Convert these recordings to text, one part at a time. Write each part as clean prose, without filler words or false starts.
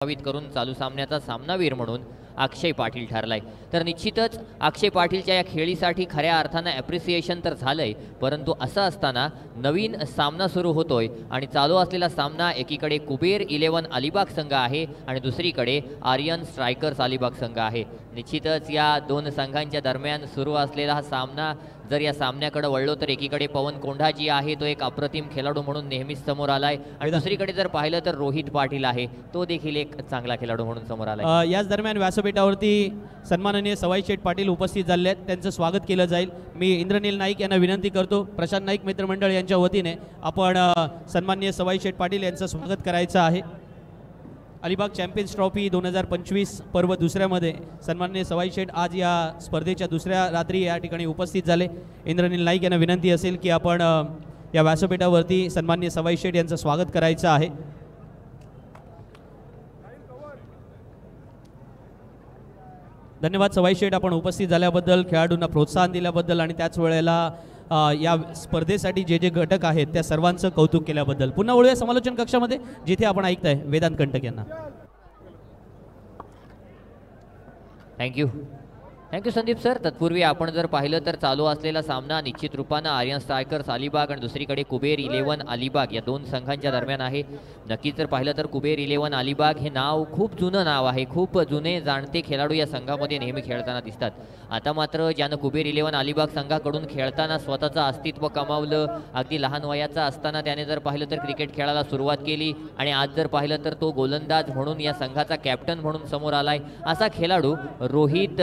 प्रभावित करून चालू सामन्याचा सामनावीर म्हणून अक्षय पाटील ठरलाय। तर निश्चितच अक्षय पाटीलच्या या खेळीसाठी खऱ्या अर्थाने ॲप्रिसिएशन तर झालंय, परंतु असं असताना नवीन सामना सुरू होतोय आणि चालू असलेला सामना एकीकडे कुबेर 11 अलिबाग संघ आहे आणि दुसरीकडे आर्यन स्ट्रायकर्स अलिबाग संघ आहे। निश्चितच या दोन संघांच्या दरम्यान सुरू असलेला हा सामना जर या सामन्याकडे वळलो तर एकीकडे पवन कोंढा जी आहे तो एक अप्रतिम खेळाडू म्हणून नेहमीच समोर आलाय आणि दुसरीकडे जर पाहिलं तर रोहित पाटील आहे, तो देखील एक चांगला खेळाडू म्हणून समोर आलाय। याच दरम्यान व्यासपीठावरती सन्माननीय सवाई शेठ पाटील उपस्थित झाले आहेत, त्यांचं स्वागत केलं जाईल। मी इंद्रनील नाईक यांना विनंती करतो, प्रशांत नाईक मित्रमंडळ यांच्या वतीने आपण सन्माननीय सवाई शेठ पाटील यांचं स्वागत करायचं आहे। अलिबाग चॅम्पियन्स ट्रॉफी 2025 पर्व दुसऱ्यामध्ये सन्माननीय सवाई शेठ आज या स्पर्धेच्या दुसऱ्या रात्री या ठिकाणी उपस्थित झाले। इंद्रनील नाईक यांना विनंती असेल की आपण या व्यासपीठावरती सन्माननीय सवाई शेठ यांचं स्वागत करायचं आहे। धन्यवाद सवाई शेठ, आपण उपस्थित झाल्याबद्दल, खेळाडूंना प्रोत्साहन दिल्याबद्दल आणि त्याच वेळेला या स्पर्धेसाठी जे जे घटक आहेत त्या सर्वांचं कौतुक केल्याबद्दल। पुन्हा वळूया समालोचन कक्षामध्ये, जिथे आपण ऐकताय वेदांत कंटक यांना। Thank you Sandeep sir. तत्पूर्वी आपण जर पाहिलं तर चालू असलेला सामना निश्चित रूपानं आर्यन स्ट्रायकर्स अलिबाग आणि दुसरीकडे कुबेर 11 अलिबाग या दोन संघांच्या दरम्यान आहे। नक्कीच जर पाहिलं तर कुबेर 11 अलिबाग हे नाव खूप जुनं नाव आहे, खूप जुने जाणते खेळाडू या संघामध्ये नेहमी खेळताना दिसतात। आता मात्र ज्यानं कुबेर 11 अलिबाग संघाकडून खेळताना स्वतःचं अस्तित्व कमावलं, अगदी लहान वयाचा असताना त्याने जर पाहिलं तर क्रिकेट खेळायला सुरुवात केली आणि आज जर पाहिलं तर तो गोलंदाज म्हणून या संघाचा कॅप्टन म्हणून समोर आलाय, असा खेळाडू रोहित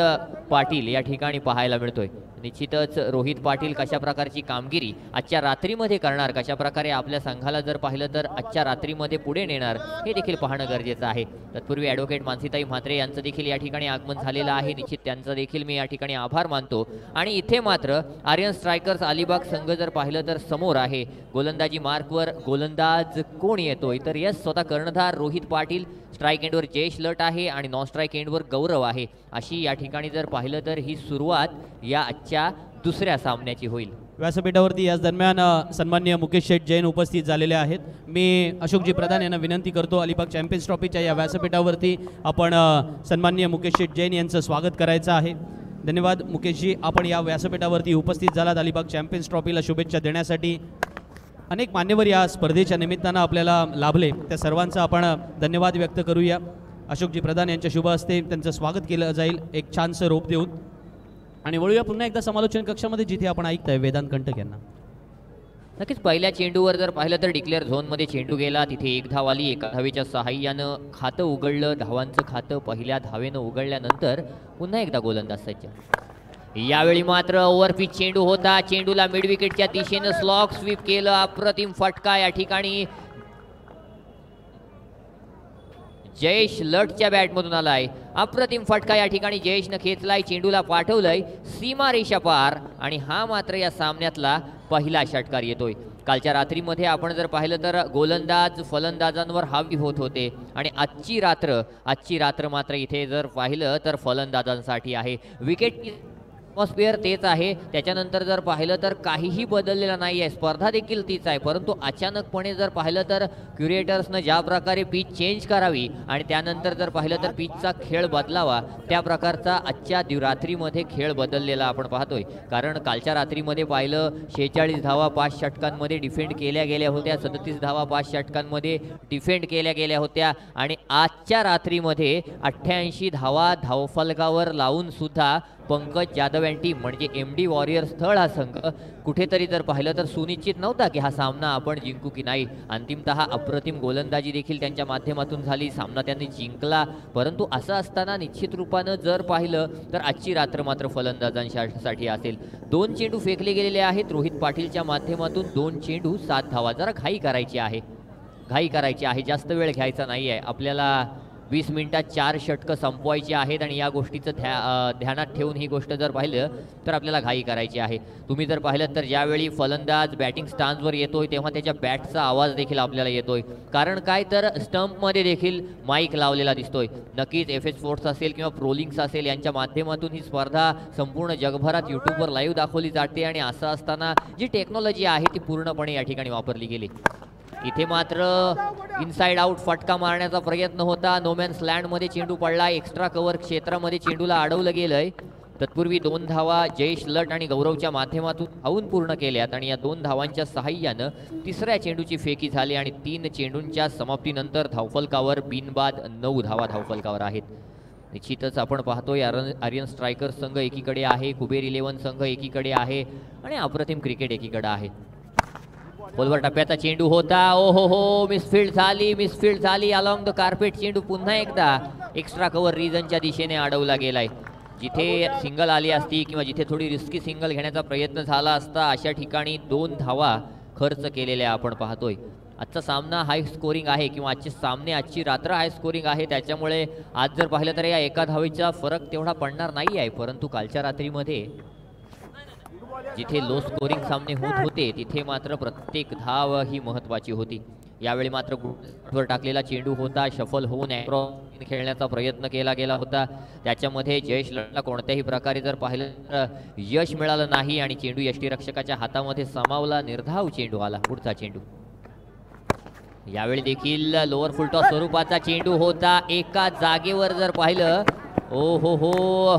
पाटील या ठिकाणी पाहायला मिळतोय। निश्चितच रोहित पाटील कशा प्रकारची कामगिरी आजच्या रात्रीमध्ये करणार, कशा प्रकारे आपल्या संघाला जर पाहिलं तर आजच्या रात्रीमध्ये पुढे नेणार, हे देखील पाहणं गरजेचं आहे। तत्पूर्वी ॲडव्होकेट मानसीताई म्हात्रे यांचं देखील या ठिकाणी आगमन झालेलं आहे, निश्चित त्यांचं देखील मी या ठिकाणी आभार मानतो। आणि इथे मात्र आर्यन स्ट्रायकर्स अलिबाग संघ जर पाहिलं तर समोर आहे। गोलंदाजी मार्कवर गोलंदाज कोण येतोय तर यस स्वतः कर्णधार रोहित पाटील, स्ट्राईक एंडवर जयेश लट आहे आणि नॉन स्ट्राईक एंडवर गौरव आहे। अशी या ठिकाणी जर पाहिलं तर ही सुरुवात या आजच्या दुसऱ्या सामन्याची होईल। व्यासपीठावरती याच दरम्यान सन्माननीय मुकेश शेठ जैन उपस्थित झालेले आहेत। मी अशोकजी प्रधान यांना विनंती करतो, अलिबाग चॅम्पियन्स ट्रॉफीच्या या व्यासपीठावरती आपण सन्माननीय मुकेश शेठ जैन यांचं स्वागत करायचं आहे। धन्यवाद मुकेशजी, आपण या व्यासपीठावरती उपस्थित झालात अलिबाग चॅम्पियन्स ट्रॉफीला शुभेच्छा देण्यासाठी। अनेक मान्यवर या स्पर्धेच्या निमित्तानं आपल्याला लाभले, त्या सर्वांचा आपण धन्यवाद व्यक्त करूया। अशोकजी प्रधान यांच्या शुभ हस्ते त्यांचं स्वागत केलं जाईल एक छानसं रोप देऊन। आणि वळूया पुन्हा एकदा समालोचन कक्षामध्ये, जिथे आपण ऐकताय वेदांत कंटक यांना। नक्कीच पहिल्या चेंडूवर जर पाहिलं तर डिक्लेअर झोनमध्ये चेंडू गेला, तिथे एक धाव आली, एका धावेच्या सहाय्यानं खातं उघडलं, धावांचं खातं पहिल्या धावेनं उघडल्यानंतर पुन्हा एकदा गोलंदाज सज्ज। यावेळी मात्र ओव्हरपिच चेंडू होता, चेंडूला मिड विकेटच्या दिशेनं स्लॉग स्वीप केलं, अप्रतिम फटका या ठिकाणी जयेश लटच्या बॅटमधून आलाय। अप्रतिम फटका या ठिकाणी जयेशनं खेचलाय, चेंडूला पाठवलंय सीमारेषा पार आणि हा मात्र या सामन्यातला पहिला षटकार येतोय। कालच्या रात्रीमध्ये आपण जर पाहिलं तर गोलंदाज फलंदाजांवर हावी होत होते आणि आजची रात्र मात्र इथे जर पाहिलं तर फलंदाजांसाठी आहे। विकेट ॲटमॉस्फिअर तेच आहे, त्याच्यानंतर जर पाहिलं तर काहीही बदललेलं नाही आहे, स्पर्धा देखील तीच आहे, परंतु अचानकपणे जर पाहिलं तर क्युरेटर्सनं ज्या प्रकारे पिच चेंज करावी आणि त्यानंतर जर पाहिलं तर पिचचा खेळ बदलावा, त्या प्रकारचा आजच्या रात्रीमध्ये खेळ बदललेला आपण पाहतोय। कारण कालच्या रात्रीमध्ये पाहिलं 46 धावा 5 षटकांमध्ये डिफेंड केल्या गेल्या होत्या, 37 धावा 5 षटकांमध्ये डिफेंड केल्या गेल्या होत्या आणि आजच्या रात्रीमध्ये 88 धावा धावफलकावर लावून सुद्धा पंकज जाधव यांची म्हणजे MD वॉरियर स्थळ हा संघ कुठेतरी जर पाहिलं तर सुनिश्चित नव्हता की हा सामना आपण जिंकू की नाही। अंतिमतः अप्रतिम गोलंदाजी देखील त्यांच्या माध्यमातून झाली, सामना त्यांनी जिंकला, परंतु असं असताना निश्चित रूपानं जर पाहिलं तर आजची रात्र मात्र फलंदाजांसाठी असेल। 2 चेंडू फेकले गेलेले आहेत रोहित पाटीलच्या माध्यमातून, 2 चेंडू 7 धावा। जरा घाई करायची आहे, जास्त वेळ घ्यायचा नाही आहे आपल्याला। 20 मिनिटात 4 षटकं संपवायची आहेत आणि या गोष्टीचं ध्यानात ठेवून ही गोष्ट जर पाहिलं तर आपल्याला घाई करायची आहे। तुम्ही जर पाहिलं तर ज्यावेळी फलंदाज बॅटिंग स्टान्सवर येतोय तेव्हा त्याच्या बॅटचा आवाज देखील आपल्याला येतोय, कारण काय तर स्टंपमध्ये देखील माईक लावलेला दिसतोय। नक्कीच FS स्पोर्ट्स असेल किंवा प्रोलिंग्स असेल यांच्या माध्यमातून ही स्पर्धा संपूर्ण जगभरात यूट्यूबवर लाईव्ह दाखवली जाते आणि असं असताना जी टेक्नॉलॉजी आहे ती पूर्णपणे या ठिकाणी वापरली गेली। इथे मात्र इनसाइड आउट फटका मारण्याचा प्रयत्न होता. नोमॅन्स लँड मध्ये चेंडू पडला. एक्स्ट्रा कव्हर क्षेत्रामध्ये चेंडूला अडवलं गेलंय. तत्पूर्वी 2 धावा जयेश लट आणि गौरवच्या माध्यमातून धावून पूर्ण केल्यात आणि या 2 धावांच्या सहाय्यानं तिसऱ्या चेंडूची फेकी झाली आणि 3 चेंडूंच्या समाप्तीनंतर धावफलकावर बिनबाद 9 धावा धावफलकावर आहेत. निश्चितच आपण पाहतोय आर्यन स्ट्रायकर संघ एकीकडे आहे, कुबेर 11 संघ एकीकडे आहे आणि अप्रतिम क्रिकेट एकीकडे आहे. खोलवर टप्प्याचा चेंडू होता. ओ हो मिसफील्ड झाली अलॉंग द कार्पेट. चेंडू पुन्हा एकदा एक्स्ट्रा कव्हर रिजनच्या दिशेने अडवला गेलाय. जिथे सिंगल आली असती किंवा जिथे थोडी रिस्की सिंगल घेण्याचा प्रयत्न झाला असता अशा ठिकाणी 2 धावा खर्च केलेल्या आपण पाहतोय. आजचा सामना हाय स्कोरिंग आहे किंवा आजची रात्र हाय स्कोरिंग आहे. त्याच्यामुळे आज जर पाहिलं तर या एका धावेचा फरक तेवढा पडणार नाही आहे. परंतु कालच्या रात्रीमध्ये जिथे लो स्कोरिंग सामने होत होते तिथे मात्र प्रत्येक धाव ही महत्त्वाची होती. यावेळी मात्र गुडवर टाकलेला चेंडू होता. शफल होऊन खेळण्याचा प्रयत्न केला गेला होता. त्याच्यामध्ये जयेश लटला कोणत्याही प्रकारे जर पाहिलं तर यश मिळालं नाही आणि चेंडू यष्टीरक्षकाच्या हातामध्ये समावला. निर्धाव चेंडू आला. पुढचा चेंडू यावेळी देखील लोअर फुलटॉस स्वरूपाचा चेंडू होता. एका जागेवर जर पाहिलं हो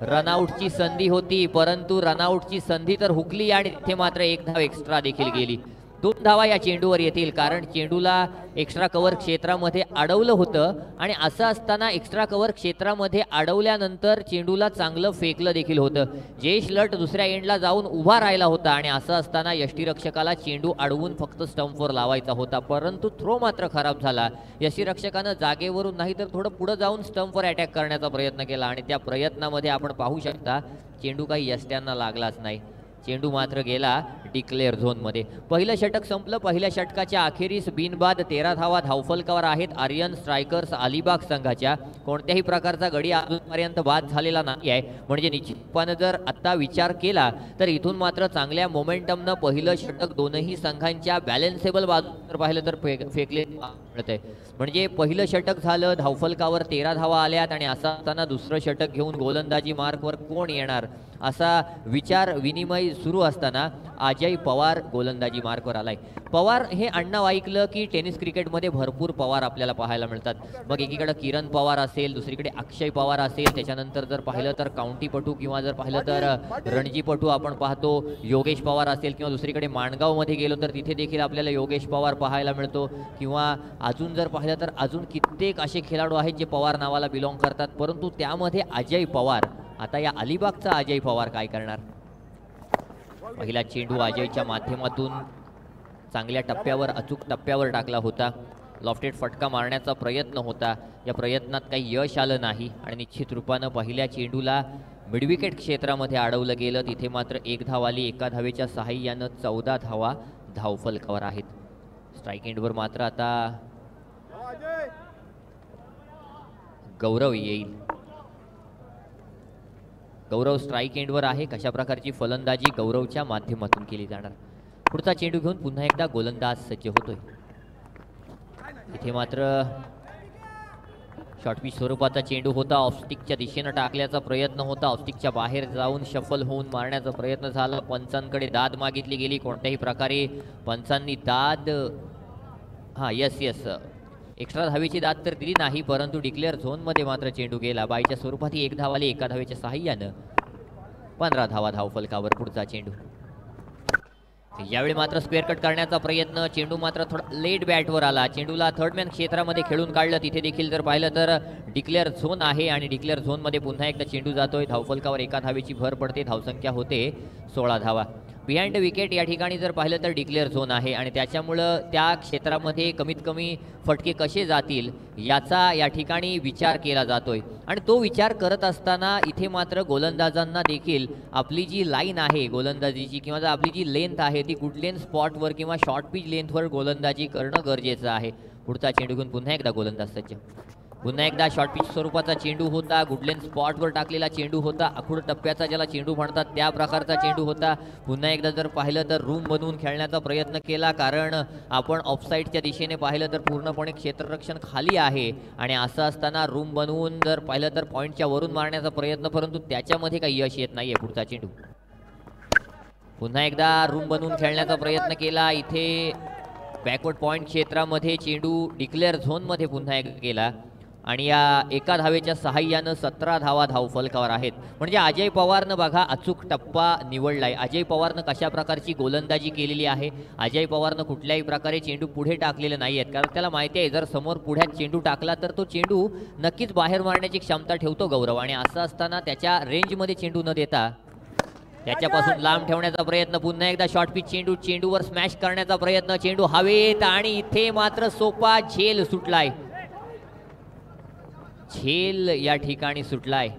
रनआउटची संधी होती, परंतु रनआउटची संधी तर हुकली आणि तिथे मात्र 1 धाव एक्स्ट्रा देखील गेली. 2 धावा या चेंडूवर येतील कारण चेंडूला एक्स्ट्रा कव्हर क्षेत्रामध्ये अडवलं होतं आणि असं असताना एक्स्ट्रा कव्हर क्षेत्रामध्ये अडवल्यानंतर चेंडूला चांगलं फेकलं देखील होतं. जयेश लट दुसऱ्या एंडला जाऊन उभा राहिला होता आणि असं असताना यष्टीरक्षकाला चेंडू अडवून फक्त स्टंपवर लावायचा होता, परंतु थ्रो मात्र खराब झाला. यष्टीरक्षकानं जागेवरून नाही तर थोडं पुढे जाऊन स्टंपवर अटॅक करण्याचा प्रयत्न केला आणि त्या प्रयत्नामध्ये आपण पाहू शकता चेंडू काही यष्ट्यांना लागलाच नाही. चेंडू मात्र गेला डिक्लेअर झोनमध्ये. पहिलं षटक संपलं. पहिल्या षटकाच्या अखेरीस बिनबाद 13 धावा धावफलकावर आहेत आर्यन स्ट्रायकर्स अलिबाग संघाच्या. कोणत्याही प्रकारचा गडी अजूनपर्यंत बाद झालेला नाही आहे. म्हणजे निश्चितपणे जर आता विचार केला तर इथून मात्र चांगल्या मोमेंटमनं पहिलं षटक दोनही संघांच्या बॅलेन्सेबल बाजून जर पाहिलं तर फेकले मिळतंय. म्हणजे पहिलं षटक झालं, धावफलकावर 13 धावा आल्यात आणि असं असताना दुसरं षटक घेऊन गोलंदाजी मार्कवर कोण येणार असा विचार विनिमय सुरू असताना अजय पवार गोलंदाजी मार्कवर आलाय. पवार हे आडनाव ऐकलं की टेनिस क्रिकेटमध्ये भरपूर पवार आपल्याला पाहायला मिळतात. मग एकीकडे किरण पवार असेल, दुसरीकडे अक्षय पवार असेल, त्याच्यानंतर जर पाहिलं तर काउंटीपटू किंवा जर पाहिलं तर रणजीपटू आपण पाहतो. योगेश पवार असेल किंवा दुसरीकडे माणगावमध्ये गेलो तर तिथे देखील आपल्याला योगेश पवार पाहायला मिळतो. किंवा अजून जर पाहिलं तर अजून कित्येक असे खेळाडू आहेत जे पवार नावाला बिलॉंग करतात. परंतु त्यामध्ये अजय पवार, आता या अलिबागचा अजय पवार काय करणार? पहिला चेंडू अजयच्या माध्यमातून चांगल्या टप्प्यावर, अचूक टप्प्यावर टाकला होता. लॉफ्टेड फटका मारण्याचा प्रयत्न होता. या प्रयत्नात काही यश आलं नाही आणि निश्चित रूपानं पहिल्या चेंडूला मिडविकेट क्षेत्रामध्ये अडवलं गेलं. तिथे मात्र 1 धाव आली. एका धावेच्या सहाय्यानं 14 धावा धावफलकावर आहेत. स्ट्राईक एंडवर मात्र आता गौरव येईल. गौरव स्ट्राईक एंडवर आहे. कशा प्रकारची फलंदाजी गौरवच्या माध्यमातून केली जाणार? पुढचा चेंडू घेऊन पुन्हा एकदा गोलंदाज सज्ज होतोय. इथे मात्र शॉर्ट पिच स्वरूपाचा चेंडू होता. ऑफस्टिकच्या दिशेनं टाकल्याचा प्रयत्न होता. ऑफस्टिकच्या बाहेर जाऊन शफल होऊन मारण्याचा प्रयत्न झाला. पंचांकडे दाद मागितली गेली. कोणत्याही प्रकारे पंचांनी दाद यस एक्स्ट्रा धावेची दाद तर दिली नाही, परंतु डिक्लेअर झोनमध्ये मात्र चेंडू गेला. बाईच्या स्वरूपात ही 1 धाव आली. एका धावेच्या सहाय्यानं 15 धावा धावफलकावर. पुढचा चेंडू यावेळी मात्र स्क्वेअर कट करण्याचा प्रयत्न. चेंडू मात्र थोडा लेट बॅटवर आला. चेंडूला थर्डमॅन क्षेत्रामध्ये खेळून काढलं. तिथे देखील जर पाहिलं तर डिक्लेअर झोन आहे आणि डिक्लेअर झोनमध्ये पुन्हा एकदा चेंडू जातोय. धावफलकावर एका धावेची भर पडते. धावसंख्या होते 16 धावा. बिहाइंड विकेट या ठिकाणी जर पाहिलं तर डिक्लेअर झोन आहे आणि त्याच्यामुळं त्या क्षेत्रामध्ये कमीत कमी फटके कसे जातील याचा या ठिकाणी विचार केला जातोय. आणि तो विचार करत असताना इथे मात्र गोलंदाजांना देखील आपली जी लाईन आहे गोलंदाजीची किंवा जर आपली जी लेंथ आहे ती गुड लेंथ स्पॉटवर किंवा शॉर्ट पिच लेंथवर गोलंदाजी करणं गरजेचं आहे. पुढचा चेंडू घेऊन पुन्हा एकदा गोलंदाज सज्ज. पुन्हा एकदा शॉर्ट पिच स्वरूपाचा चेंडू होता. गुडलेन स्पॉटवर टाकलेला चेंडू होता. आखूड टप्प्याचा ज्याला चेंडू म्हणतात त्या प्रकारचा चेंडू होता. पुन्हा एकदा जर पाहिलं तर रूम बनवून खेळण्याचा प्रयत्न केला, कारण आपण ऑफसाईडच्या दिशेने पाहिलं तर पूर्णपणे क्षेत्ररक्षण खाली आहे आणि असं असताना रूम बनवून जर पाहिलं तर पॉईंटच्या वरून मारण्याचा प्रयत्न, परंतु त्याच्यामध्ये काही यश येत नाहीये. पुढचा चेंडू पुन्हा एकदा रूम बनवून खेळण्याचा प्रयत्न केला. इथे बॅकवर्ड पॉईंट क्षेत्रामध्ये चेंडू डिक्लेअर झोनमध्ये पुन्हा एक गेला आणि या एका धावेच्या सहाय्यानं 17 धावा धावफलकावर आहेत. म्हणजे अजय पवारनं बघा अचूक टप्पा निवडलाय. अजय पवारनं कशा प्रकारची गोलंदाजी केलेली आहे. अजय पवारनं कुठल्याही प्रकारे चेंडू पुढे टाकलेले नाही आहेत, कारण त्याला माहिती आहे जर समोर पुढ्यात चेंडू टाकला तर तो चेंडू नक्कीच बाहेर मारण्याची क्षमता ठेवतो गौरव. आणि असं असताना त्याच्या रेंजमध्ये चेंडू न देता त्याच्यापासून लांब ठेवण्याचा प्रयत्न. पुन्हा एकदा शॉर्ट पिच चेंडू, चेंडूवर स्मॅश करण्याचा प्रयत्न. चेंडू हवेत आणि इथे मात्र सोपा झेल सुटलाय. झेल या ठिकाणी सुटलाय.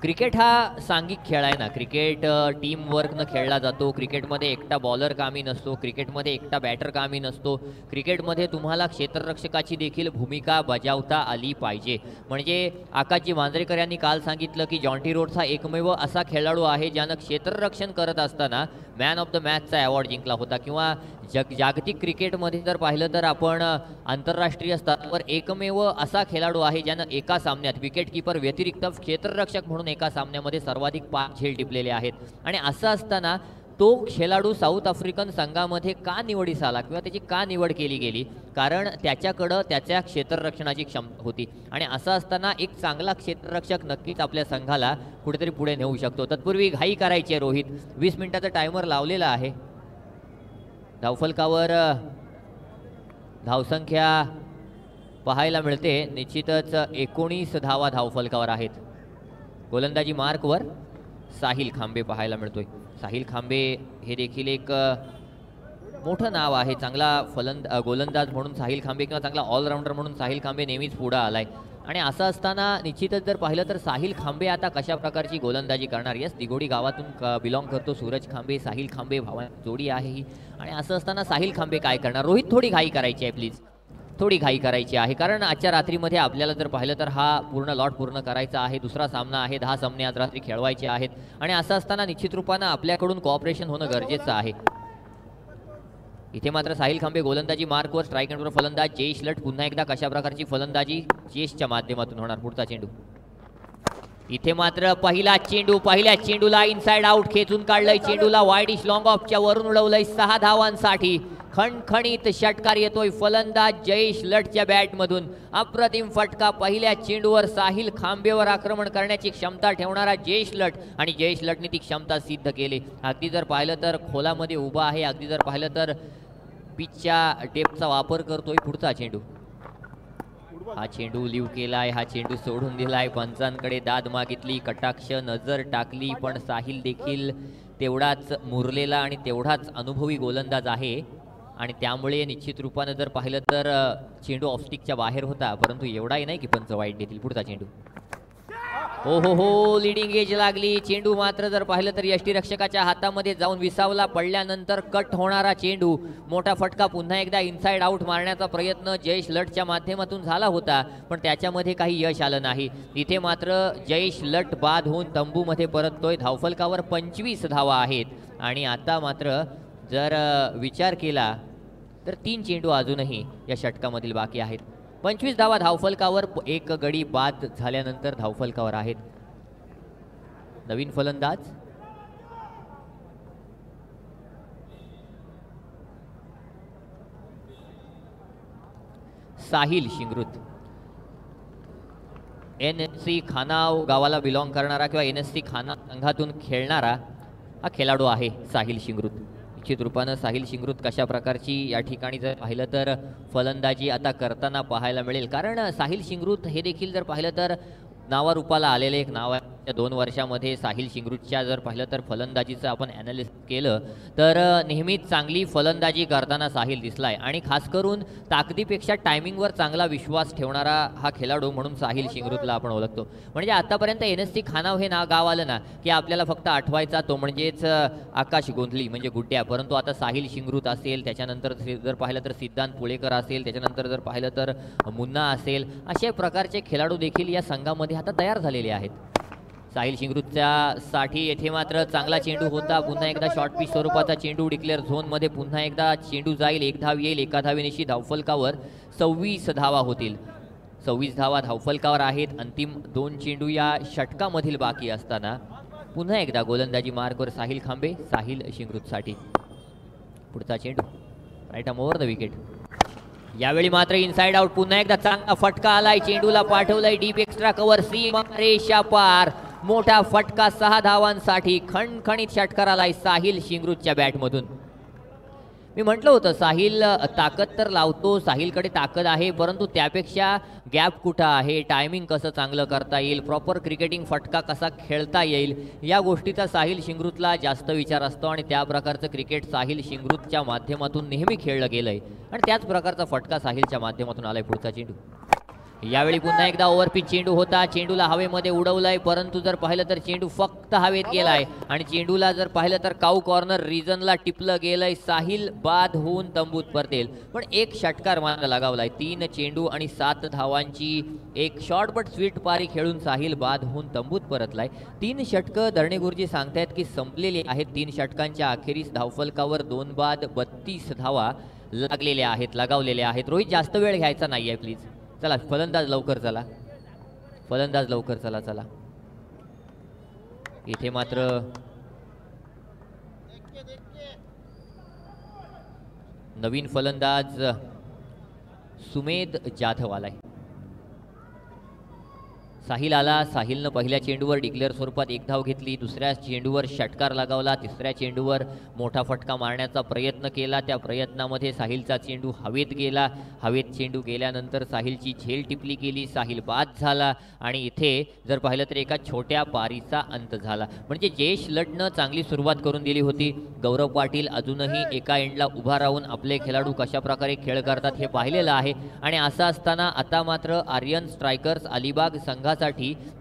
क्रिकेट हा सांघिक खेळ आहे ना. क्रिकेट टीम वर्कनं खेळला जातो. क्रिकेटमध्ये एकटा बॉलर कामी नसतो. क्रिकेटमध्ये एकटा बॅटर कामी नसतो. क्रिकेटमध्ये तुम्हाला क्षेत्ररक्षकाची देखील भूमिका बजावता आली पाहिजे. म्हणजे आकाशजी मांजरेकर यांनी काल सांगितलं की जॉन्टी रोड्स हा एकमेव असा खेळाडू आहे ज्यानं क्षेत्ररक्षण करत असताना मॅन ऑफ द मॅचचा अवॉर्ड जिंकला होता. किंवा जागतिक क्रिकेटमध्ये जर पाहिलं तर आपण आंतरराष्ट्रीय स्तरावर एकमेव असा खेळाडू आहे ज्यानं एका सामन्यात विकेट किपर व्यतिरिक्त क्षेत्ररक्षक म्हणून एका सामन्यामध्ये सर्वाधिक 5 झेल टिपलेले आहेत. आणि असं असताना तो खेळाडू साऊथ आफ्रिकन संघामध्ये का निवडीस आला किंवा त्याची का निवड केली गेली, कारण त्याच्याकडं त्याच्या क्षेत्ररक्षणाची क्षमता होती. आणि असं असताना एक चांगला क्षेत्ररक्षक नक्कीच आपल्या संघाला कुठेतरी पुढे नेऊ शकतो. तत्पूर्वी घाई करायची आहे रोहित. 20 मिनिटाचा टायमर लावलेला आहे. धावफलकावर धावसंख्या पाहायला मिळते. निश्चितच 19 धावा धावफलकावर आहेत. गोलंदाजी मार्कवर साहिल खांबे पाहायला मिळतोय. साहिल खांबे हे देखील एक मोठं नाव आहे. चांगला गोलंदाज म्हणून साहिल खांबे किंवा चांगला ऑलराऊंडर म्हणून साहिल खांबे नेहमीच पुढं आलाय. आणि असं असताना निश्चितच जर पाहिलं तर साहिल खांबे आता कशा प्रकारची गोलंदाजी करणार. यस, दिघोडी गावातून बिलॉंग करतो सूरज खांबे. साहिल खांबे भावांची जोडी आहे ही. आणि असं असताना साहिल खांबे काय करणार. रोहित थोडी घाई करायची आहे प्लीज, थोडी घाई करायची आहे. कारण आजच्या रात्रीमध्ये आपल्याला जर पाहिलं तर हा पूर्ण लॉट पूर्ण करायचा आहे. दुसरा सामना आहे. 10 सामने आज रात्री खेळवायचे आहेत. आणि असं असताना निश्चित रूपानं आपल्याकडून कॉपरेशन होणं गरजेचं आहे. इथे मात्र साहिल खांबे गोलंदाजी मार्कवर. स्ट्राईक एंडवर फलंदाज जयेश लट. पुन्हा एकदा कशा प्रकारची फलंदाजी जयेशच्या माध्यमातून होणार. पुढचा चेंडू. इथे मात्र पहिला चेंडूला इनसाइड आउट खेचून काढलंय. चेंडूला वाईडिश लॉंग ऑफच्या वरून उडवलंय. 6 धावांसाठी खणखणीत षटकार येतोय फलंदाज जयेश लटच्या बॅटमधून. अप्रतिम फटका. पहिल्या चेंडूवर साहिल खांबेवर आक्रमण करण्याची क्षमता ठेवणारा जयेश लट. आणि जयेश लटने ती क्षमता सिद्ध केली. अगदी जर पाहिलं तर खोलामध्ये उभा आहे. अगदी जर पाहिलं तर पिचच्या डेपचा वापर करतोय. पुढचा चेंडू. हा चेंडू लिव केलाय. हा चेंडू सोडून दिलाय. पंचांकडे दाद मागितली, कटाक्ष नजर टाकली, पण साहिल देखील तेवढाच मुरलेला आणि तेवढाच अनुभवी गोलंदाज आहे. आणि त्यामुळे निश्चित रूपानं जर पाहिलं तर चेंडू ऑफस्टिकच्या बाहेर होता, परंतु एवढाही नाही की पंच वाईट देतील. पुढचा चेंडू. हो लीडिंग एज लागली. चेंडू मात्र जर पाहिलं तर यष्टीरक्षकाच्या हातामध्ये जाऊन विसावला. पडल्यानंतर कट होणारा चेंडू. मोठा फटका. पुन्हा एकदा इनसाइड आउट मारण्याचा प्रयत्न जयेश लटच्या माध्यमातून झाला होता, पण त्याच्यामध्ये काही यश आलं नाही. इथे मात्र जयेश लट बाद होऊन तंबूमध्ये परततोय. धावफलकावर 25 धावा आहेत. आणि आता मात्र जर विचार केला तर 3 चेंडू अजूनही या षटकामधील बाकी आहेत. 25 धावा धावफलकावर. एक गडी बाद झाल्यानंतर धावफलकावर आहेत. नवीन फलंदाज साहिल शिंगरुत. NSC खानाव गावाला बिलॉंग करणारा किंवा NSC खाना संघातून खेळणारा हा खेळाडू आहे साहिल शिंगरुत. निश्चित रूपानं साहिल शिंगरुत कशा प्रकारची या ठिकाणी जर पाहिलं तर फलंदाजी आता करताना पाहायला मिळेल. कारण साहिल शिंगरुत हे देखील जर पाहिलं तर नावारूपाला आलेले एक नाव आहे. 2 वर्षामध्ये साहिल शिंगरुतच्या जर पाहिलं तर फलंदाजीचं आपण ॲनालिसिस केलं तर नेहमीच चांगली फलंदाजी करताना साहिल दिसलाय. आणि खास करून ताकदीपेक्षा टायमिंगवर चांगला विश्वास ठेवणारा हा खेळाडू म्हणून साहिल शिंगरुतला आपण ओळखतो. म्हणजे आतापर्यंत NSC खानाव हे गाव आलं ना की आपल्याला फक्त आठवायचा तो म्हणजेच आकाश गोंधली म्हणजे गुड्ड्या. परंतु आता साहिल शिंगरुत असेल, त्याच्यानंतर जर पाहिलं तर सिद्धांत पुळेकर असेल, त्याच्यानंतर जर पाहिलं तर मुन्ना असेल, अशा प्रकारचे खेळाडू देखील या संघामध्ये आता तयार झालेले आहेत. साहिल शिंगरुतच्या साठी येथे मात्र चांगला चेंडू होता. पुन्हा एकदा शॉर्ट पिच स्वरूपाचा चेंडू डिक्लेअर झोनमध्ये. पुन्हा एकदा चेंडू जाईल. 1 धाव येईल. एका धावेनिशी धावफलकावर 26 धावा होतील. 26 धावा धावफलकावर आहेत. अंतिम 2 चेंडू या षटकामधील बाकी असताना पुन्हा एकदा गोलंदाजी मार्कवर साहिल खांबे साहिल शिंगरुतसाठी. पुढचा चेंडू. Right arm over the wicket. यावेळी मात्र इनसाइड आउट. पुन्हा एकदा चांगला फटका आलाय. चेंडूला पाठवलाय डीप एक्स्ट्रा कव्हर. सीमा रेषा पार. मोठा फटका 6 धावांसाठी. खणखणीत षटकार आलाय साहिल शिंगरूच्या बॅटमधून. मी म्हटलं होतं साहिल ताकद तर लावतो, साहिलकडे ताकद आहे, परंतु त्यापेक्षा गॅप कुठं आहे, टायमिंग कसं चांगलं करता येईल, प्रॉपर क्रिकेटिंग फटका कसा खेळता येईल, या गोष्टीचा साहिल शिंगरूतला जास्त विचार असतो आणि त्या प्रकारचं क्रिकेट साहिल शिंगरूतच्या माध्यमातून नेहमी खेळलं गेलंय आणि त्याच प्रकारचा फटका साहिलच्या माध्यमातून आलाय. पुढचा चेंडू. यावेळी पुन्हा एकदा ओव्हरपिच चेंडू होता. चेंडूला हवेमध्ये उडवलाय, परंतु जर पाहिलं तर चेंडू फक्त हवेत गेलाय आणि चेंडूला जर पाहिलं तर काऊ कॉर्नर रिजनला टिपलं गेलंय. साहिल बाद होऊन तंबूत परतेल, पण एक षटकार मात्र लगावलाय. 3 चेंडू आणि 7 धावांची एक शॉर्ट बट स्वीट पारी खेळून साहिल बाद होऊन तंबूत परतलाय. 3 षटकं धरणे गुरुजी सांगतायत की संपलेली आहेत. 3 षटकांच्या अखेरीस धावफलकावर 2 बाद 32 धावा लागलेल्या आहेत, लगावलेल्या आहेत. रोहित जास्त वेळ घ्यायचा नाहीये प्लीज. चला फलंदाज लवकर चला, फलंदाज लवकर चला. चला इथे मात्र नवीन फलंदाज सुमेध जाधव आलाय. साहिल आला. साहिलनं पहिल्या चेंडूवर डिक्लेअर स्वरूपात 1 धाव घेतली. दुसऱ्या चेंडूवर षटकार लगावला. तिसऱ्या चेंडूवर मोठा फटका मारण्याचा प्रयत्न केला. त्या प्रयत्नामध्ये साहिलचा चेंडू हवेत गेला. हवेत चेंडू गेल्यानंतर साहिलची झेल टिपली गेली. साहिल बाद झाला आणि इथे जर पाहिलं तर एका छोट्या पारीचा अंत झाला. म्हणजे जयेश लटनं चांगली सुरुवात करून दिली होती. गौरव पाटील अजूनही एका एंडला उभा राहून आपले खेळाडू कशा प्रकारे खेळ करतात हे पाहिलेलं आहे आणि असं असताना आता मात्र आर्यन स्ट्रायकर्स अलिबाग संघासाठी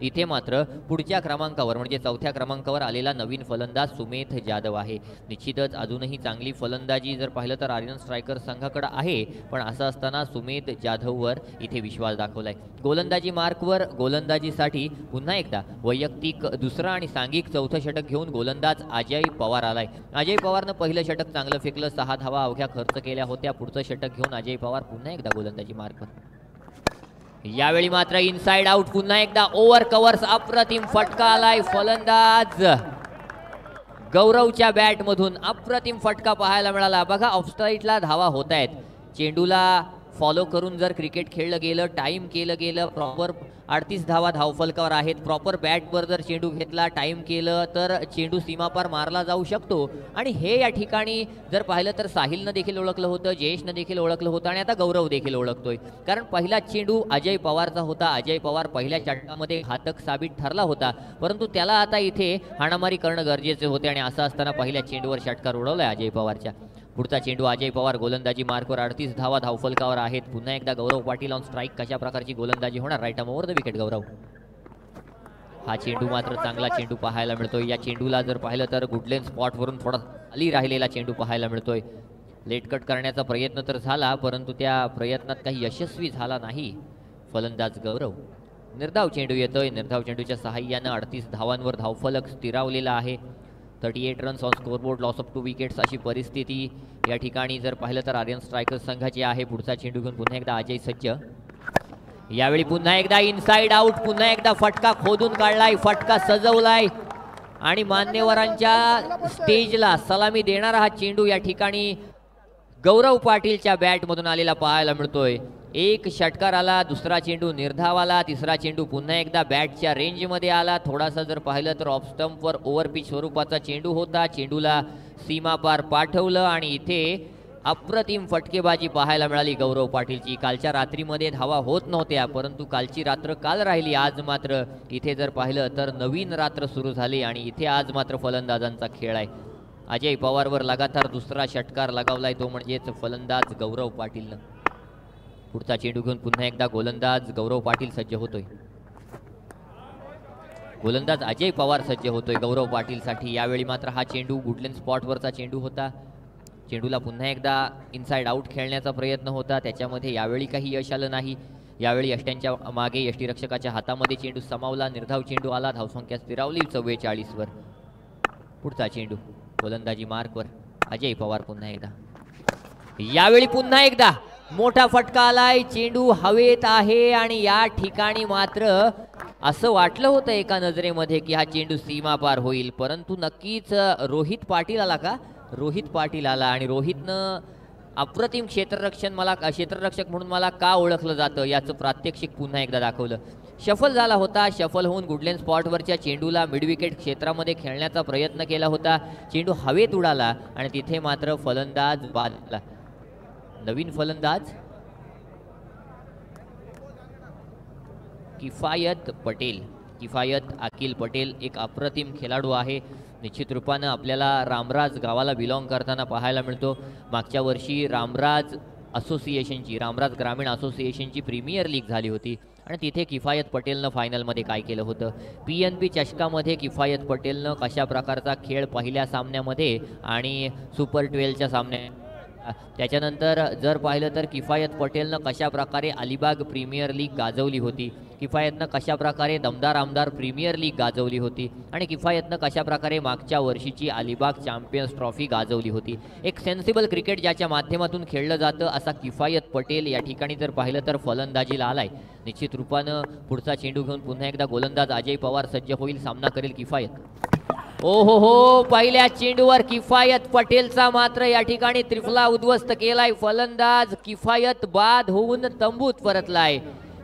इथे मात्र पुढच्या क्रमांकावर म्हणजे 4थ्या क्रमांकावर आलेला नवीन फलंदाज सुमेध जाधव आहे. निश्चितच अजूनही चांगली फलंदाजी जर पाहिलं तर आर्यन स्ट्रायकर्स संघाकडे आहे, पण असं असताना सुमेध जाधववर इथे विश्वास दाखवलाय. गोलंदाजी मार्कवर गोलंदाजीसाठी पुन्हा एकदा वैयक्तिक दुसरा आणि सांघिक 4थं षटक घेऊन गोलंदाज अजय पवार आलाय. अजय पवारनं पहिलं षटक चांगलं फेकलं. 6 धावा अवघ्या खर्च केल्या होत्या. पुढचं षटक घेऊन अजय पवार पुन्हा एकदा गोलंदाजी मार्कवर. यावेळी मात्र इनसाइड आउट. पुन्हा एकदा ओव्हर कव्हर्स. अप्रतिम फटका आलाय. फलंदाज गौरवच्या बॅटमधून अप्रतिम फटका पाहायला मिळाला. बघा ऑफस्ट्राईटला धावा होत आहेत. चेंडूला फॉलो करून जर क्रिकेट खेळलं गेलं, टाइम केलं गेलं, प्रॉपर 38 धावा धावफलकावर आहेत. प्रॉपर बॅटवर जर चेंडू घेतला, टाइम केलं तर चेंडू सीमापार मारला जाऊ शकतो आणि हे या ठिकाणी जर पाहिलं तर साहिलनं देखील ओळखलं होतं, जयेशनं देखील ओळखलं होतं आणि आता गौरव देखील ओळखतोय. कारण पहिला चेंडू अजय पवारचा होता. अजय पवार पहिल्या षटकामध्ये घातक साबित ठरला होता, परंतु त्याला आता इथे हाणामारी करणं गरजेचे होते आणि असं असताना पहिल्या चेंडूवर षटकार उडवलाय अजय पवारच्या. पुढचा चेंडू अजय पवार गोलंदाजी मार्कवर. 38 धावा धावफलकावर आहेत. पुन्हा एकदा गौरव पाटील ऑन स्ट्राईक. कशा प्रकारची गोलंदाजी होणार. Right arm over the wicket Gaurav. हा चेंडू मात्र चांगला चेंडू पाहायला मिळतोय. या चेंडूला जर पाहिलं तर गुडलेन स्पॉटवरून थोडा खाली राहिलेला चेंडू पाहायला मिळतोय. लेट कट करण्याचा प्रयत्न तर झाला, परंतु त्या प्रयत्नात काही यशस्वी झाला नाही फलंदाज गौरव. निर्धाव चेंडू येतोय. निर्धाव चेंडूच्या सहाय्यानं 38 धावांवर धावफलक स्थिरावलेला आहे. 38 runs on scoreboard, loss of 2 wickets अशी परिस्थिती या ठिकाणी जर पाहिलं तर आर्यन स्ट्रायकर्स संघाची आहे. पुढचा चेंडू घेऊन पुन्हा एकदा अजय सज्ज. यावेळी पुन्हा एकदा इनसाइड आउट. पुन्हा एकदा फटका खोदून काढलाय, फटका सजवलाय आणि मान्यवरांच्या स्टेजला सलामी देणारा हा चेंडू या ठिकाणी गौरव पाटीलच्या बॅटमधून आलेला पाहायला मिळतोय. एक षटकार आला, दुसरा चेंडू निर्धाव आला, तिसरा चेंडू पुन्हा एकदा बॅटच्या रेंजमध्ये आला. थोडासा जर पाहिलं तर ऑफ स्टंपवर ओव्हरपिच स्वरूपाचा चेंडू होता. चेंडूला सीमापार पाठवलं आणि इथे अप्रतिम फटकेबाजी पाहायला मिळाली गौरव पाटीलची. कालच्या रात्रीमध्ये धावा होत नव्हत्या, परंतु कालची रात्र काल राहिली. आज मात्र इथे जर पाहिलं तर नवीन रात्र सुरू झाली आणि इथे आज मात्र फलंदाजांचा खेळ आहे. अजय पवारवर लगातार दुसरा षटकार लगावलाय, तो म्हणजेच फलंदाज गौरव पाटीलनं. पुढचा चेंडू घेऊन पुन्हा एकदा गोलंदाज गौरव पाटील सज्ज होतोय. गोलंदाज अजय पवार सज्ज होतोय गौरव पाटीलसाठी. यावेळी मात्र हा चेंडू गुडलेन स्पॉटवरचा चेंडू होता. चेंडूला पुन्हा एकदा इनसाइड आउट खेळण्याचा प्रयत्न होता, त्याच्यामध्ये यावेळी काही यश आलं नाही. यावेळी यष्ट्यांच्या मागे यष्टीरक्षकाच्या हातामध्ये चेंडू समावला. निर्धाव चेंडू आला. धावसंख्या स्थिरावली 44 वर. पुढचा चेंडू गोलंदाजी मार्कवर अजय पवार पुन्हा एकदा. यावेळी पुन्हा एकदा मोठा फटका आलाय. चेंडू हवेत आहे आणि या ठिकाणी मात्र असं वाटलं होतं एका नजरेमध्ये की हा चेंडू सीमा पार होईल, परंतु नक्कीच रोहित पाटील आला का? रोहित पाटील आला आणि रोहितनं अप्रतिम क्षेत्ररक्षक म्हणून मला का ओळखलं जातं याचं प्रात्यक्षिक पुन्हा एकदा दाखवलं. शफल झाला होता, शफल होऊन गुडलेन स्पॉटवरच्या चेंडूला मिड विकेट क्षेत्रामध्ये खेळण्याचा प्रयत्न केला होता. चेंडू हवेत उडाला आणि तिथे मात्र फलंदाज बाद झाला. नवीन फलंदाज किफायत अकिल पटेल एक अप्रतिम खेळाडू आहे. निश्चित रूपानं आपल्याला रामराज गावाला बिलॉंग करताना पाहायला मिळतो. मागच्या वर्षी रामराज ग्रामीण असोसिएशनची प्रीमियर लीग झाली होती आणि तिथे किफायत पटेलनं फायनलमध्ये काय केलं होतं. PNB चषकामध्ये किफायत पटेलनं कशा प्रकारचा खेळ पहिल्या सामन्यामध्ये आणि सुपर 12च्या सामन्यात, त्याच्यानंतर जर पाहिलं तर किफायत पटेलनं कशा प्रकारे अलिबाग प्रीमियर लीग गाजवली होती, किफायतनं कशा प्रकारे दमदार आमदार प्रीमियर लीग गाजवली होती आणि किफायतनं कशा प्रकारे मागच्या वर्षीची अलिबाग चॅम्पियन्स ट्रॉफी गाजवली होती. एक सेन्सिबल क्रिकेट ज्याच्या माध्यमातून खेळलं जातं असा किफायत पटेल या ठिकाणी जर पाहिलं तर फलंदाजीला आलाय. निश्चित रूपानं पुढचा चेंडू घेऊन पुन्हा एकदा गोलंदाज अजय पवार सज्ज होईल. सामना करेल किफायत. हो, पहिल्या चेंडूवर किफायत पटेलचा मात्र या ठिकाणी त्रिफला उद्ध्वस्त केलाय. फलंदाज किफायत बाद होऊन तंबूत परतलाय.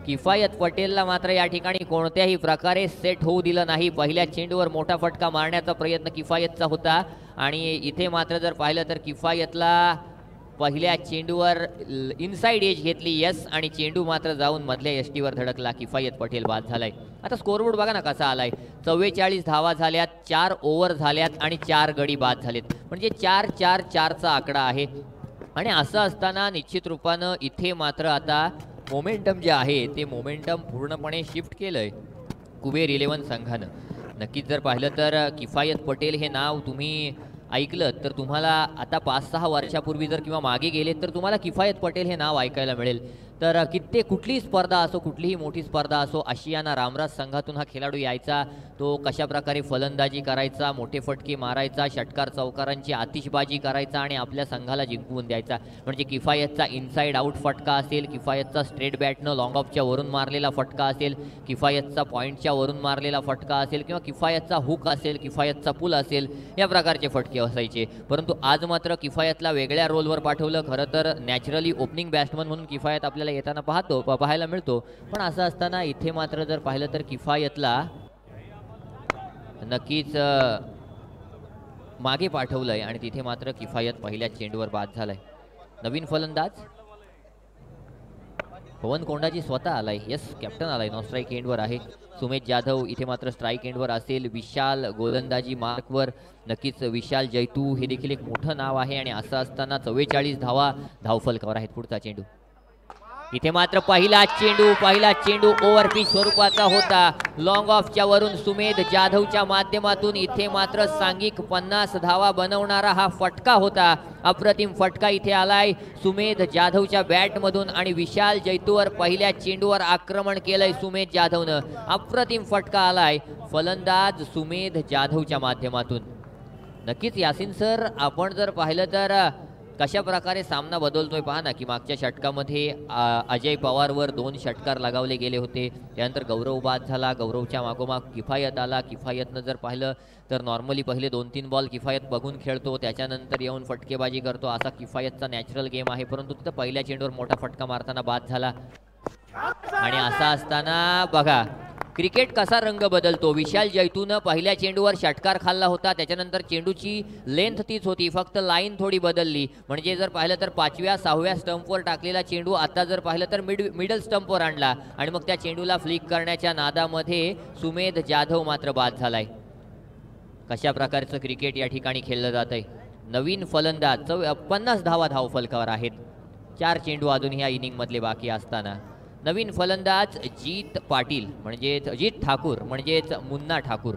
किफायत पटेलला मात्र या ठिकाणी कोणत्याही प्रकारे सेट होऊ दिलं नाही. पहिल्या चेंडूवर मोठा फटका मारण्याचा प्रयत्न किफायतचा होता आणि इथे मात्र जर पाहिलं तर किफायतला पहिल्या चेंडूवर इनसाइड एज घेतली यस आणि चेंडू मात्र जाऊन मधल्या यष्टीवर धडकला. किफायत पटेल बाद झालाय. आता स्कोरबोर्ड बघा ना कसा आलाय. 44 धावा झाल्यात, 4 ओव्हर झाल्यात आणि 4 गडी बाद झालेत. म्हणजे 4-4-4चा आकडा आहे. आणि असं असताना निश्चित रूपानं इथे मात्र आता मोमेंटम जे आहे ते मोमेंटम पूर्णपणे शिफ्ट केलंय कुबेर 11 संघानं. नक्कीच जर पाहिलं तर किफायत पटेल हे नाव तुम्ही ऐकलं तर तुम्हाला आता 5-6 वर्षापूर्वी जर किंवा मागे गेले तर तुम्हाला किफायत पटेल हे नाव ऐकायला मिळेल. तर कुठलीही स्पर्धा असो, कुठलीही मोठी स्पर्धा असो, आशियाना रामराज संघातून हा खेळाडू यायचा. तो कशा प्रकारे फलंदाजी करायचा, मोठे फटके मारायचा, षटकार चौकारांची आतिषबाजी करायचा आणि आपल्या संघाला जिंकवून द्यायचा. म्हणजे किफायतचा इनसाइड आउट फटका असेल, किफायतचा स्ट्रेट बॅटनं लॉंग ऑफच्या वरून मारलेला फटका असेल, किफायतचा पॉईंटच्या वरून मारलेला फटका असेल किंवा किफायतचा हुक असेल, किफायतचा पुल असेल, या प्रकारचे फटके असायचे. परंतु आज मात्र किफायतला वेगळ्या रोलवर पाठवलं. खरं तर नॅचरली ओपनिंग बॅट्समन म्हणून किफायत आपल्याला येताना पाहायला मिळतो. पण असं असताना इथे मात्र जर पाहिलं तर किफायतला नक्कीच मागे पाठवलंय आणि तिथे मात्र किफायत पहिल्या चेंडूवर बाद झालाय. नवीन फलंदाज पवन कोंडाजी स्वतः आलाय. यस, कॅप्टन आलाय. नॉन स्ट्राईक एंडवर आहे. सुमेश जाधव इथे मात्र स्ट्राईक एंडवर असेल. विशाल गोलंदाजी मार्कवर. नक्कीच विशाल जैतू हे देखील एक मोठं नाव आहे. आणि असं असताना 44 धावा धावफलकावर आहेत. पुढचा चेंडू इथे मात्र पहिला चेंडू ओव्हरपिच स्वरूपाचा होता. लॉंग ऑफच्या वरून सुमेध जाधवच्या माध्यमातून इथे मात्र सांघिक 50 धावा बनवणारा हा फटका होता. अप्रतिम फटका इथे आलाय सुमेध जाधवच्या बॅटमधून आणि विशाल जैतूवर पहिल्या चेंडूवर आक्रमण केलंय सुमेध जाधवनं. अप्रतिम फटका आलाय फलंदाज सुमेध जाधवच्या माध्यमातून. नक्कीच यासिन सर, आपण जर पाहिलं तर कशा प्रकारे सामना बदलतोय पहा ना, की मागच्या षटकामध्ये अजय पवारवर 2 षटकार लगावले गेले होते. त्यानंतर गौरव बाद झाला. गौरवच्या मागोमाग किफायत आला. किफायतनं जर पाहिलं तर नॉर्मली पहिले 2-3 बॉल किफायत बघून खेळतो, त्याच्यानंतर येऊन फटकेबाजी करतो. असा किफायतचा नॅचरल गेम आहे. परंतु तिथं पहिल्या चेंडूवर मोठा फटका मारताना बाद झाला. आणि असं असताना बघा क्रिकेट कसा रंग बदलतो. विशाल जैतूनं पहिल्या चेंडूवर षटकार खाल्ला होता. त्याच्यानंतर चेंडूची लेंथ तीच होती, फक्त लाईन थोडी बदलली. म्हणजे जर पाहिलं तर 5व्या 6व्या स्टंपवर टाकलेला चेंडू आता जर पाहिलं तर मिडल स्टंपवर आणला आणि मग त्या चेंडूला फ्लिक करण्याच्या नादामध्ये सुमेध जाधव मात्र बाद झालाय. कशा प्रकारचं क्रिकेट या ठिकाणी खेळलं जात आहे. नवीन फलंदाज 50 धावा धावफलकावर आहेत. 4 चेंडू अजून ह्या इनिंगमधले बाकी असताना नवीन फलंदाज जीत ठाकूर म्हणजेच मुन्ना ठाकूर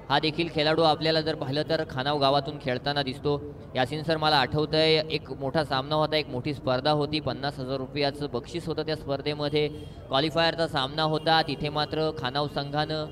हा देखील खेळाडू आपल्याला जर पाहिलं तर खानाव गावातून खेळताना दिसतो. यासिन सर, मला आठवतंय एक मोठा सामना होता, एक मोठी स्पर्धा होती. 50,000 रुपयाचं बक्षीस होतं त्या स्पर्धेमध्ये. क्वालिफायरचा सामना होता. तिथे मात्र खानाव संघानं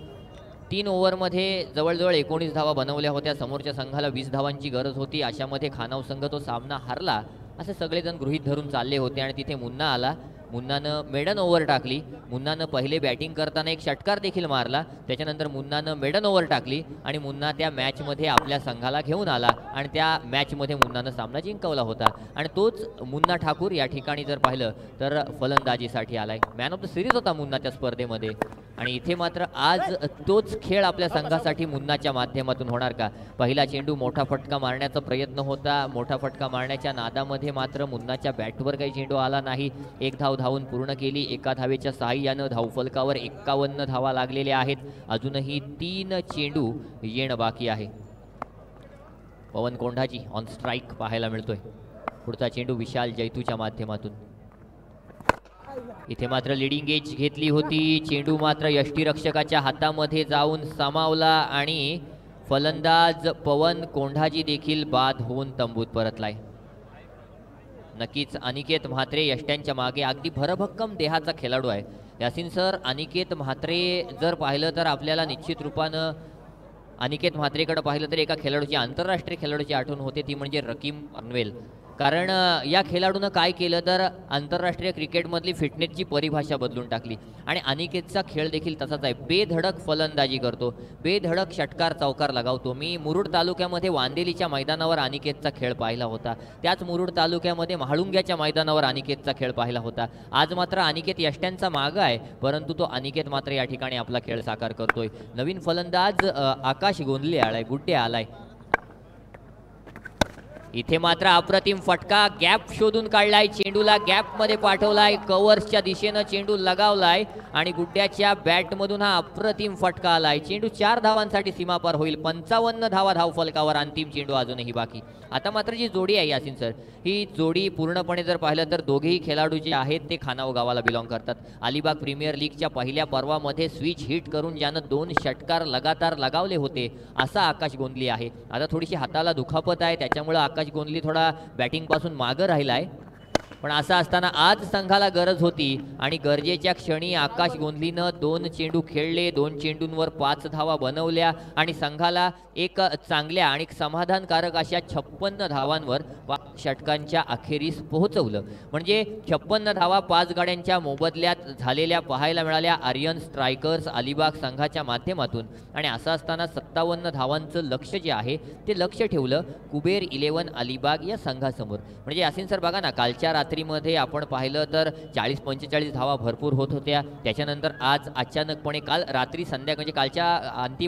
3 ओव्हरमध्ये जवळजवळ 19 धावा बनवल्या होत्या. समोरच्या संघाला 20 धावांची गरज होती. अशामध्ये खानाव संघ तो सामना हरला असे सगळेजण गृहीत धरून चालले होते आणि तिथे मुन्ना आला. मुन्नानं मेडन ओव्हर टाकली. मुन्नानं पहिले बॅटिंग करताना एक षटकार देखील मारला. त्याच्यानंतर मुन्नानं मेडन ओव्हर टाकली आणि मुन्ना त्या मॅचमध्ये आपल्या संघाला घेऊन आला आणि त्या मॅचमध्ये मुन्नानं सामना जिंकवला होता. आणि तोच मुन्ना ठाकूर या ठिकाणी जर पाहिलं तर फलंदाजीसाठी आलाय. मॅन ऑफ द सिरीज होता मुन्ना त्या स्पर्धेमध्ये. आणि इथे मात्र आज तोच खेळ आपल्या संघासाठी मुन्नाच्या माध्यमातून होणार का? पहिला चेंडू मोठा फटका मारण्याचा प्रयत्न होता. मोठा फटका मारण्याच्या नादामध्ये मात्र मुन्नाच्या बॅटवर काही चेंडू आला नाही. एक धाव धावून पूर्ण केली. एका धावेच्या साहाय्यानं धावफलकावर 51 धावा लागलेल्या आहेत. अजूनही 3 चेंडू येणं बाकी आहे. पवन कोंढाजी ऑन स्ट्राईक पाहायला मिळतोय. पुढचा चेंडू विशाल जैतूच्या माध्यमातून. इथे मात्र लिडिंग एज घेतली होती. चेंडू मात्र यष्टीरक्षकाच्या हातामध्ये जाऊन सामावला आणि फलंदाज पवन कोंढाजी देखील बाद होऊन तंबूत परतलाय. नक्कीच अनिकेत म्हात्रे यष्ट्यांच्या मागे अगदी भरभक्कम देहाचा खेळाडू आहे. यासिन सर, अनिकेत म्हात्रे जर पाहिलं तर आपल्याला निश्चित रूपानं अनिकेत म्हात्रेकडे पाहिलं तर एका खेळाडूची, आंतरराष्ट्रीय खेळाडूची आठवण होते, ती म्हणजे रकीम अर्नवेल. कारण या खेळाडूनं काय केलं तर आंतरराष्ट्रीय क्रिकेटमधली फिटनेसची परिभाषा बदलून टाकली. आणि अनिकेतचा खेळ देखील तसाच आहे. बेधडक फलंदाजी करतो, बेधडक षटकार चौकार लगावतो. मी मुरुड तालुक्यामध्ये वांदेलीच्या मैदानावर अनिकेतचा खेळ पाहिला होता. त्याच मुरुड तालुक्यामध्ये म्हाळुंग्याच्या मैदानावर अनिकेतचा खेळ पाहिला होता. आज मात्र अनिकेत यष्ट्यांचा मागं आहे, परंतु तो अनिकेत मात्र या ठिकाणी आपला खेळ साकार करतोय. नवीन फलंदाज आकाश गोंधले आलाय, गुड्डे आलाय. इथे मात्र अप्रतिम फटका, गॅप शोधून काढलाय, चेंडूला गॅप मध्ये पाठवलाय, कव्हर्सच्या दिशेनं चेंडू लगावलाय आणि गुड्ड्याच्या बॅटमधून हा अप्रतिम फटका आलाय. चेंडू 4 धावांसाठी सीमापार होईल. 55 धावा धावफलकावर. अंतिम चेंडू अजूनही बाकी. आता मात्र जी जोडी आहे यासिन सर, ही जोडी पूर्णपणे जर पाहिलं तर दोघेही खेळाडू जे आहेत ते खानाव गावाला बिलॉंग करतात. अलिबाग प्रीमियर लीगच्या पहिल्या पर्वामध्ये स्विच हिट करून ज्यानं 2 षटकार लगातार लगावले होते असा आकाश गोंधली आहे. आता थोडीशी हाताला दुखापत आहे, त्याच्यामुळे आकाश गोंधली थोडा बॅटिंग पासून मागं राहिलाय. पण असं असताना आज संघाला गरज होती आणि गरजेच्या क्षणी आकाश गोंधलीनं 2 चेंडू खेळले, 2 चेंडूंवर 5 धावा बनवल्या आणि संघाला एक चांगल्या आणि समाधानकारक अशा 56 धावांवर 5 षटकांच्या अखेरीस पोहोचवलं. म्हणजे 56 धावा 5 गाड्यांच्या मोबदल्यात झालेल्या पाहायला मिळाल्या आर्यन स्ट्रायकर्स अलिबाग संघाच्या माध्यमातून. आणि असं असताना 57 धावांचं लक्ष जे आहे ते लक्ष ठेवलं कुबेर 11 अलिबाग या संघासमोर. म्हणजे यासिन सर बघा ना, कालच्या रात्रीमध्ये आपण पाहिलं तर 40-45 धावा भरपूर होत होत्या. त्याच्यानंतर आज अचानकपणे काल रात्री संध्याकाळी म्हणजे कालच्या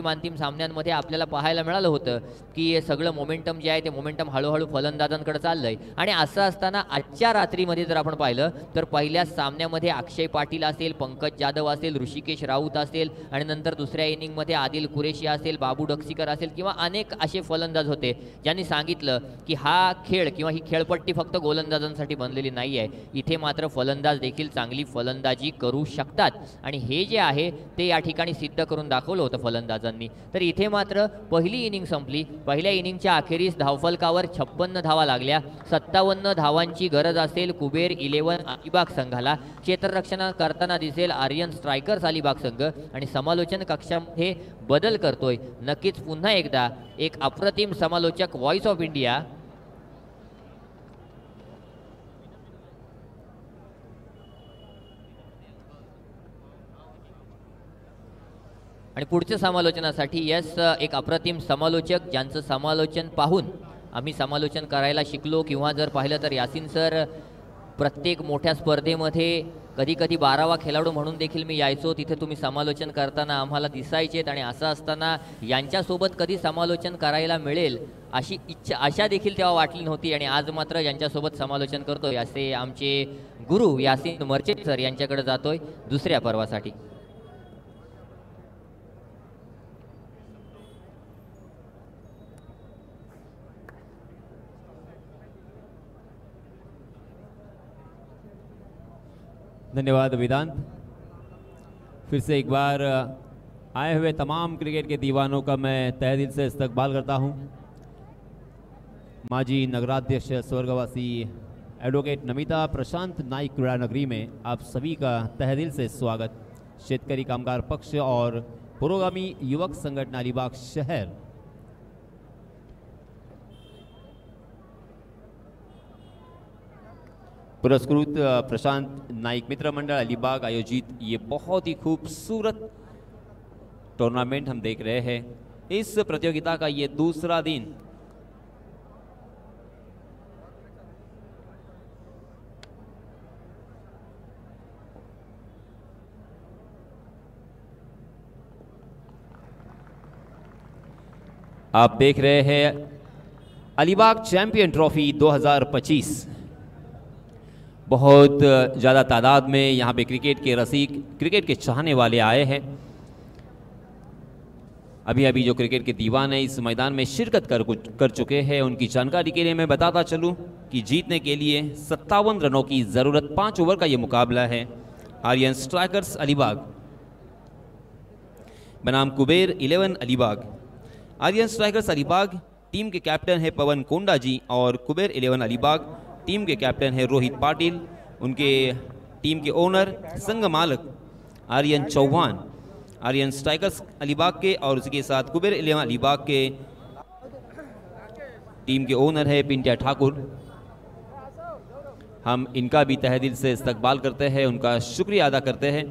अंतिम सामन्यांमध्ये आपल्याला पाहायला मिळालं होतं की सगळं मोमेंटम जे आहे ते मोमेंटम हळूहळू फलंदाजांकडे चाललंय. आणि असं असताना आजच्या रात्रीमध्ये जर आपण पाहिलं तर पहिल्या सामन्यामध्ये अक्षय पाटील असेल, पंकज जाधव असेल, ऋषिकेश राऊत असेल आणि नंतर दुसऱ्या इनिंगमध्ये आदिल कुरेशी असेल, बाबू डक्सीकर असेल किंवा अनेक असे फलंदाज होते ज्यांनी सांगितलं की हा खेळ किंवा ही खेळपट्टी फक्त गोलंदाजांसाठी बनलेली नाही आहे. इथे मात्र फलंदाज देखील चांगली फलंदाजी करू शकतात आणि हे जे आहे ते या ठिकाणी सिद्ध करून दाखवलं होतं फलंदाजांनी. तर इथे मात्र पहिली इनिंग संपली. पहिल्या इनिंगच्या अखेरीस धावफलकावर 56 धावा लागल्या. 57 धावांची गरज असेल कुबेर 11 अलिबाग संघाला. क्षेत्ररक्षण करताना दिसेल आर्यन स्ट्रायकर्स अलिबाग संघ आणि समालोचन कक्षामध्ये बदल करतोय नक्कीच पुन्हा एकदा एक अप्रतिम समालोचक व्हॉइस ऑफ इंडिया आणि पुढच्या समालोचनासाठी यस एक अप्रतिम समालोचक ज्यांचं समालोचन पाहून आम्ही समालोचन करायला शिकलो. किंवा जर पाहिलं तर यासिन सर प्रत्येक मोठ्या स्पर्धेमध्ये कधी कधी 12वा खेळाडू म्हणून देखील मी यायचो. तिथे तुम्ही समालोचन करताना आम्हाला दिसायचेत आणि असं असताना यांच्यासोबत कधी समालोचन करायला मिळेल अशी आशा देखील तेव्हा वाटली नव्हती. आणि आज मात्र यांच्यासोबत समालोचन करतोय असे आमचे गुरु यासिन मर्चेंट सर यांच्याकडे जातोय दुसऱ्या पर्वासाठी. धन्यवाद वेदांत। फिर से एक बार आए हुए तमाम क्रिकेट के दीवानों का मैं तहे दिल से इस्तकबाल करता हूं। माजी नगराध्यक्ष स्वर्गवासी एडवोकेट नमिता प्रशांत नाइक क्रीड़ा नगरी में आप सभी का तहे दिल से स्वागत। शेतकरी कामगार पक्ष और पुरोगामी युवक संगठन अलीबाग शहर पुरस्कृत प्रशांत नाइक मित्र मंडल अलीबाग आयोजित ये बहुत ही खूबसूरत टूर्नामेंट हम देख रहे हैं। इस प्रतियोगिता का ये दूसरा दिन आप देख रहे हैं अलीबाग चैंपियन ट्रॉफी 2025। बहुत ज़्यादा तादाद में यहाँ पे क्रिकेट के रसिक, क्रिकेट के चाहने वाले आए हैं। अभी अभी जो क्रिकेट के दीवाने इस मैदान में शिरकत कर चुके हैं, उनकी जानकारी के लिए मैं बताता चलूं कि जीतने के लिए 57 रनों की ज़रूरत, 5 ओवर का ये मुकाबला है। आर्यन स्ट्राइकर्स अलीबाग बनाम कुबेर 11 अलीबाग। आर्यन स्ट्राइकर्स अलीबाग टीम के कैप्टन है पवन कोंडा जी और कुबेर 11 अलीबाग टीम के कैप्टन है रोहित पाटिल। उनके टीम के ओनर संघ मालक आर्यन चौहान। आर्यन स्ट्राइकर्स अलीबाग के और उसके साथ कुबेर 11 अलीबाग के टीम के ओनर है पिंटिया ठाकुर। हम इनका भी तहे दिल से इस्तकबाल करते हैं, उनका शुक्रिया अदा करते हैं।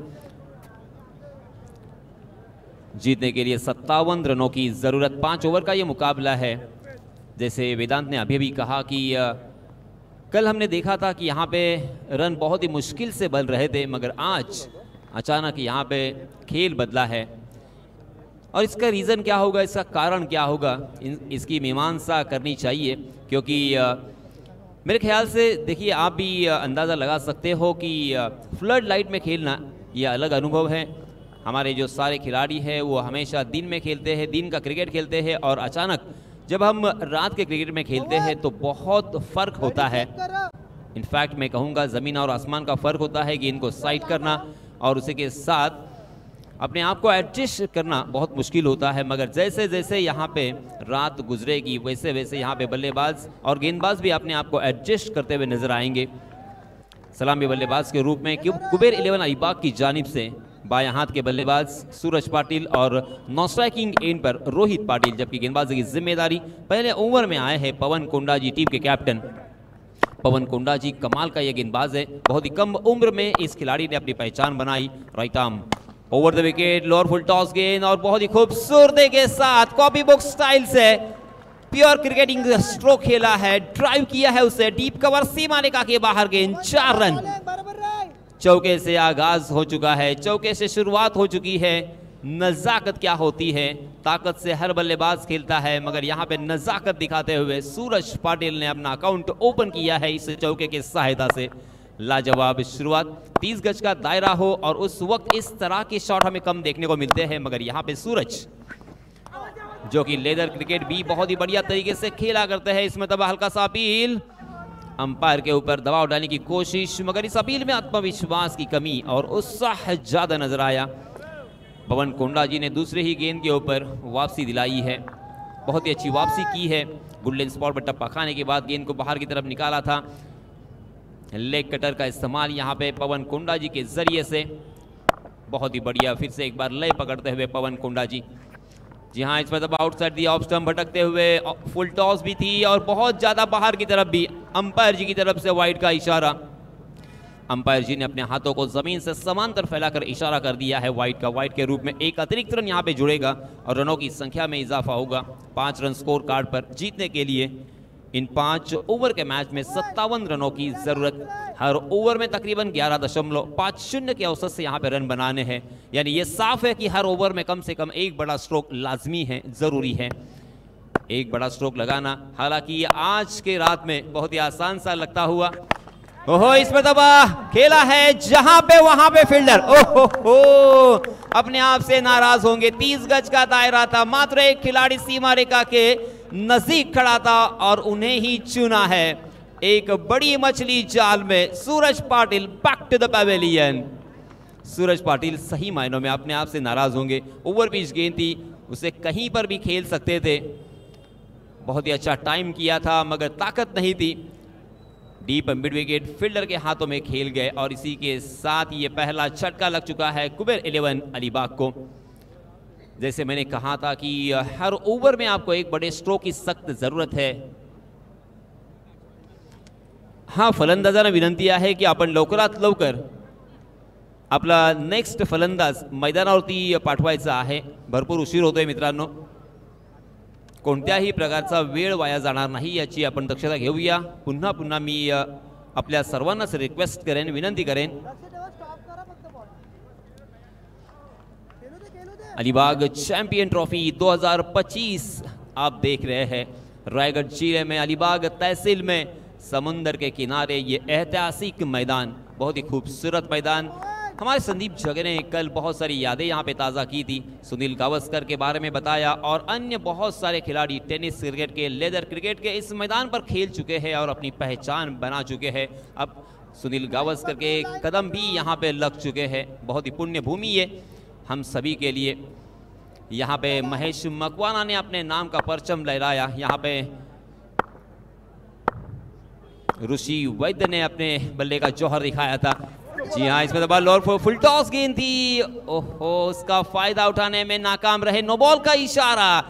जीतने के लिए 57 रनों की ज़रूरत, 5 ओवर का ये मुकाबला है। जैसे वेदांत ने अभी भी कहा कि कल हमने देखा था कि यहाँ पे रन बहुत ही मुश्किल से बन रहे थे, मगर आज अचानक यहाँ पे खेल बदला है। और इसका रीज़न क्या होगा, इसका कारण क्या होगा, इसकी मीमांसा करनी चाहिए। क्योंकि मेरे ख्याल से देखिए, आप भी अंदाज़ा लगा सकते हो कि फ्लड लाइट में खेलना ये अलग अनुभव है। हमारे जो सारे खिलाड़ी हैं वो हमेशा दिन में खेलते हैं, दिन का क्रिकेट खेलते हैं, और अचानक जब हम रात के क्रिकेट में खेलते हैं तो बहुत फ़र्क होता है। इनफैक्ट मैं कहूँगा ज़मीन और आसमान का फ़र्क होता है कि इनको साइड करना और उसी के साथ अपने आप को एडजस्ट करना बहुत मुश्किल होता है। मगर जैसे जैसे यहाँ पे रात गुजरेगी वैसे वैसे यहाँ पे बल्लेबाज और गेंदबाज भी अपने आप को एडजस्ट करते हुए नजर आएंगे। सलामी बल्लेबाज के रूप में कुबेर 11 अलीबाग की जानिब से बाएं हाथ के बल्लेबाज सूरज पाटिल और नॉन स्ट्राइकिंग एंड पर रोहित पाटिल, जबकि गेंदबाजी की जिम्मेदारी पहले ओवर में आए हैं पवन कोंडा जी, टीम के कैप्टन। पवन कोंडा जी कमाल का ये गेंदबाज है, बहुत ही कम उम्र में इस खिलाड़ी ने अपनी पहचान बनाई। Right arm over the wicket, lower full toss गेंद और बहुत ही खूबसूरती के साथ कॉपी बुक स्टाइल से प्योर क्रिकेटिंग स्ट्रोक खेला है, ड्राइव किया है उसे डीप कवर, सीमा रेखा के बाहर गेंद, 4 रन। चौके से आगाज हो चुका है, चौके से शुरुआत हो चुकी है। नजाकत क्या होती है, ताकत से हर बल्लेबाज खेलता है, मगर यहाँ पे नजाकत दिखाते हुए सूरज पाटिल ने अपना अकाउंट ओपन किया है इस चौके की सहायता से। लाजवाब शुरुआत, 30 गज का दायरा हो और उस वक्त इस तरह के शॉट हमें कम देखने को मिलते हैं, मगर यहाँ पे सूरज जो कि लेदर क्रिकेट भी बहुत ही बढ़िया तरीके से खेला करते हैं। इसमें तब हल्का सा अपील, अंपायर के ऊपर दबाव डालने की कोशिश, मगर इस अपील में आत्मविश्वास की कमी और उत्साह ज्यादा नजर आया। पवन कोंडा जी ने दूसरे ही गेंद के ऊपर वापसी दिलाई है, बहुत ही अच्छी वापसी की है। गुडलेन स्पॉट पर टप्पा खाने के बाद गेंद को बाहर की तरफ निकाला था। लेग कटर का इस्तेमाल यहाँ पे पवन कोंडा जी के जरिए से बहुत ही बढ़िया, फिर से एक बार लय पकड़ते हुए पवन कोंडा जी। जी हाँ, इसमें तब आउटसाइड दी ऑफ स्टंप भटकते हुए फुल टॉस भी थी और बहुत ज्यादा बाहर की तरफ भी, अंपायर जी की तरफ से वाइड का इशारा। अंपायर जी ने अपने हाथों को जमीन से समांतर फैलाकर इशारा कर दिया है वाइड का। वाइड के रूप में एक अतिरिक्त रन यहाँ पे जुड़ेगा और रनों की संख्या में इजाफा होगा। 5 रन स्कोर कार्ड पर जीतने के लिए इन 5 ओवर के मैच में 57 रनों की जरूरत। हर ओवर में तकरीबन 11.50 के औसत से यहाँ पे रन बनाने हैं। यानी ये साफ है कि हर ओवर में कम से कम एक बड़ा स्ट्रोक लाजमी है, जरूरी है एक बड़ा स्ट्रोक लगाना। हालांकि आज के रात में बहुत ही आसान सा लगता हुआ, ओहो इसमें दबा खेला है जहां पे वहां पे फील्डर ओहो अपने आप से नाराज होंगे। 30 गज का दायरा था, मात्र एक खिलाड़ी सीमा रेखा के नजदीक खड़ा था और उन्हें ही चुना है। एक बड़ी मछली जाल में Suraj Patil back to the pavilion. Suraj Patil सही मायनों में अपने आप से नाराज होंगे। ओवर पिच गेंद थी, उसे कहीं पर भी खेल सकते थे, बहुत ही अच्छा टाइम किया था, मगर ताकत नहीं थी। डीप मिड विकेट फील्डर के हाथों में खेल गए और इसी के साथ ये पहला झटका लग चुका है कुबेर 11 अलीबाग को। जैसे मैंने कहा था कि हर ओवर में आपको एक बड़े स्ट्रोक की सख्त जरूरत है। हा फलंदाजांना विनंती आहे की आपण लवकरात लवकर आपला नेक्स्ट फलंदाज मैदानावरती पाठवायचा आहे. भरपूर उशीर होतोय मित्रांनो. कोणत्याही प्रकारचा वेळ वाया जाणार नाही याची आपण दक्षता घेऊया. पुन्हा पुन्हा मी आपल्या सर्वांनाच रिक्वेस्ट करेन, विनंती करेन. अलीबाग चैंपियन ट्रॉफी 2025 आप देख रहे हैं. रायगढ़ जिले में अलीबाग तहसील में समुंदर के किनारे ये ऐतिहासिक मैदान, बहुत ही खूबसूरत मैदान. हमारे संदीप जगे ने कल बहुत सारी यादें यहाँ पे ताज़ा की थी. सुनील गावस्कर के बारे में बताया और अन्य बहुत सारे खिलाड़ी टेनिस क्रिकेट के, लेदर क्रिकेट के इस मैदान पर खेल चुके हैं और अपनी पहचान बना चुके हैं. अब सुनील गावस्कर के कदम भी यहाँ पे लग चुके हैं. बहुत ही पुण्य भूमि है हम सभी के लिए. यहाँ पे महेश मकवाना ने अपने नाम का परचम लहराया. यहाँ पे ऋषि वैद्य ने अपने बल्ले का जौहर दिखाया था. जी हाँ, इसमें बॉल और फुल टॉस गेंद थी. ओहो, उसका फायदा उठाने में नाकाम रहे. नो बॉल का इशारा.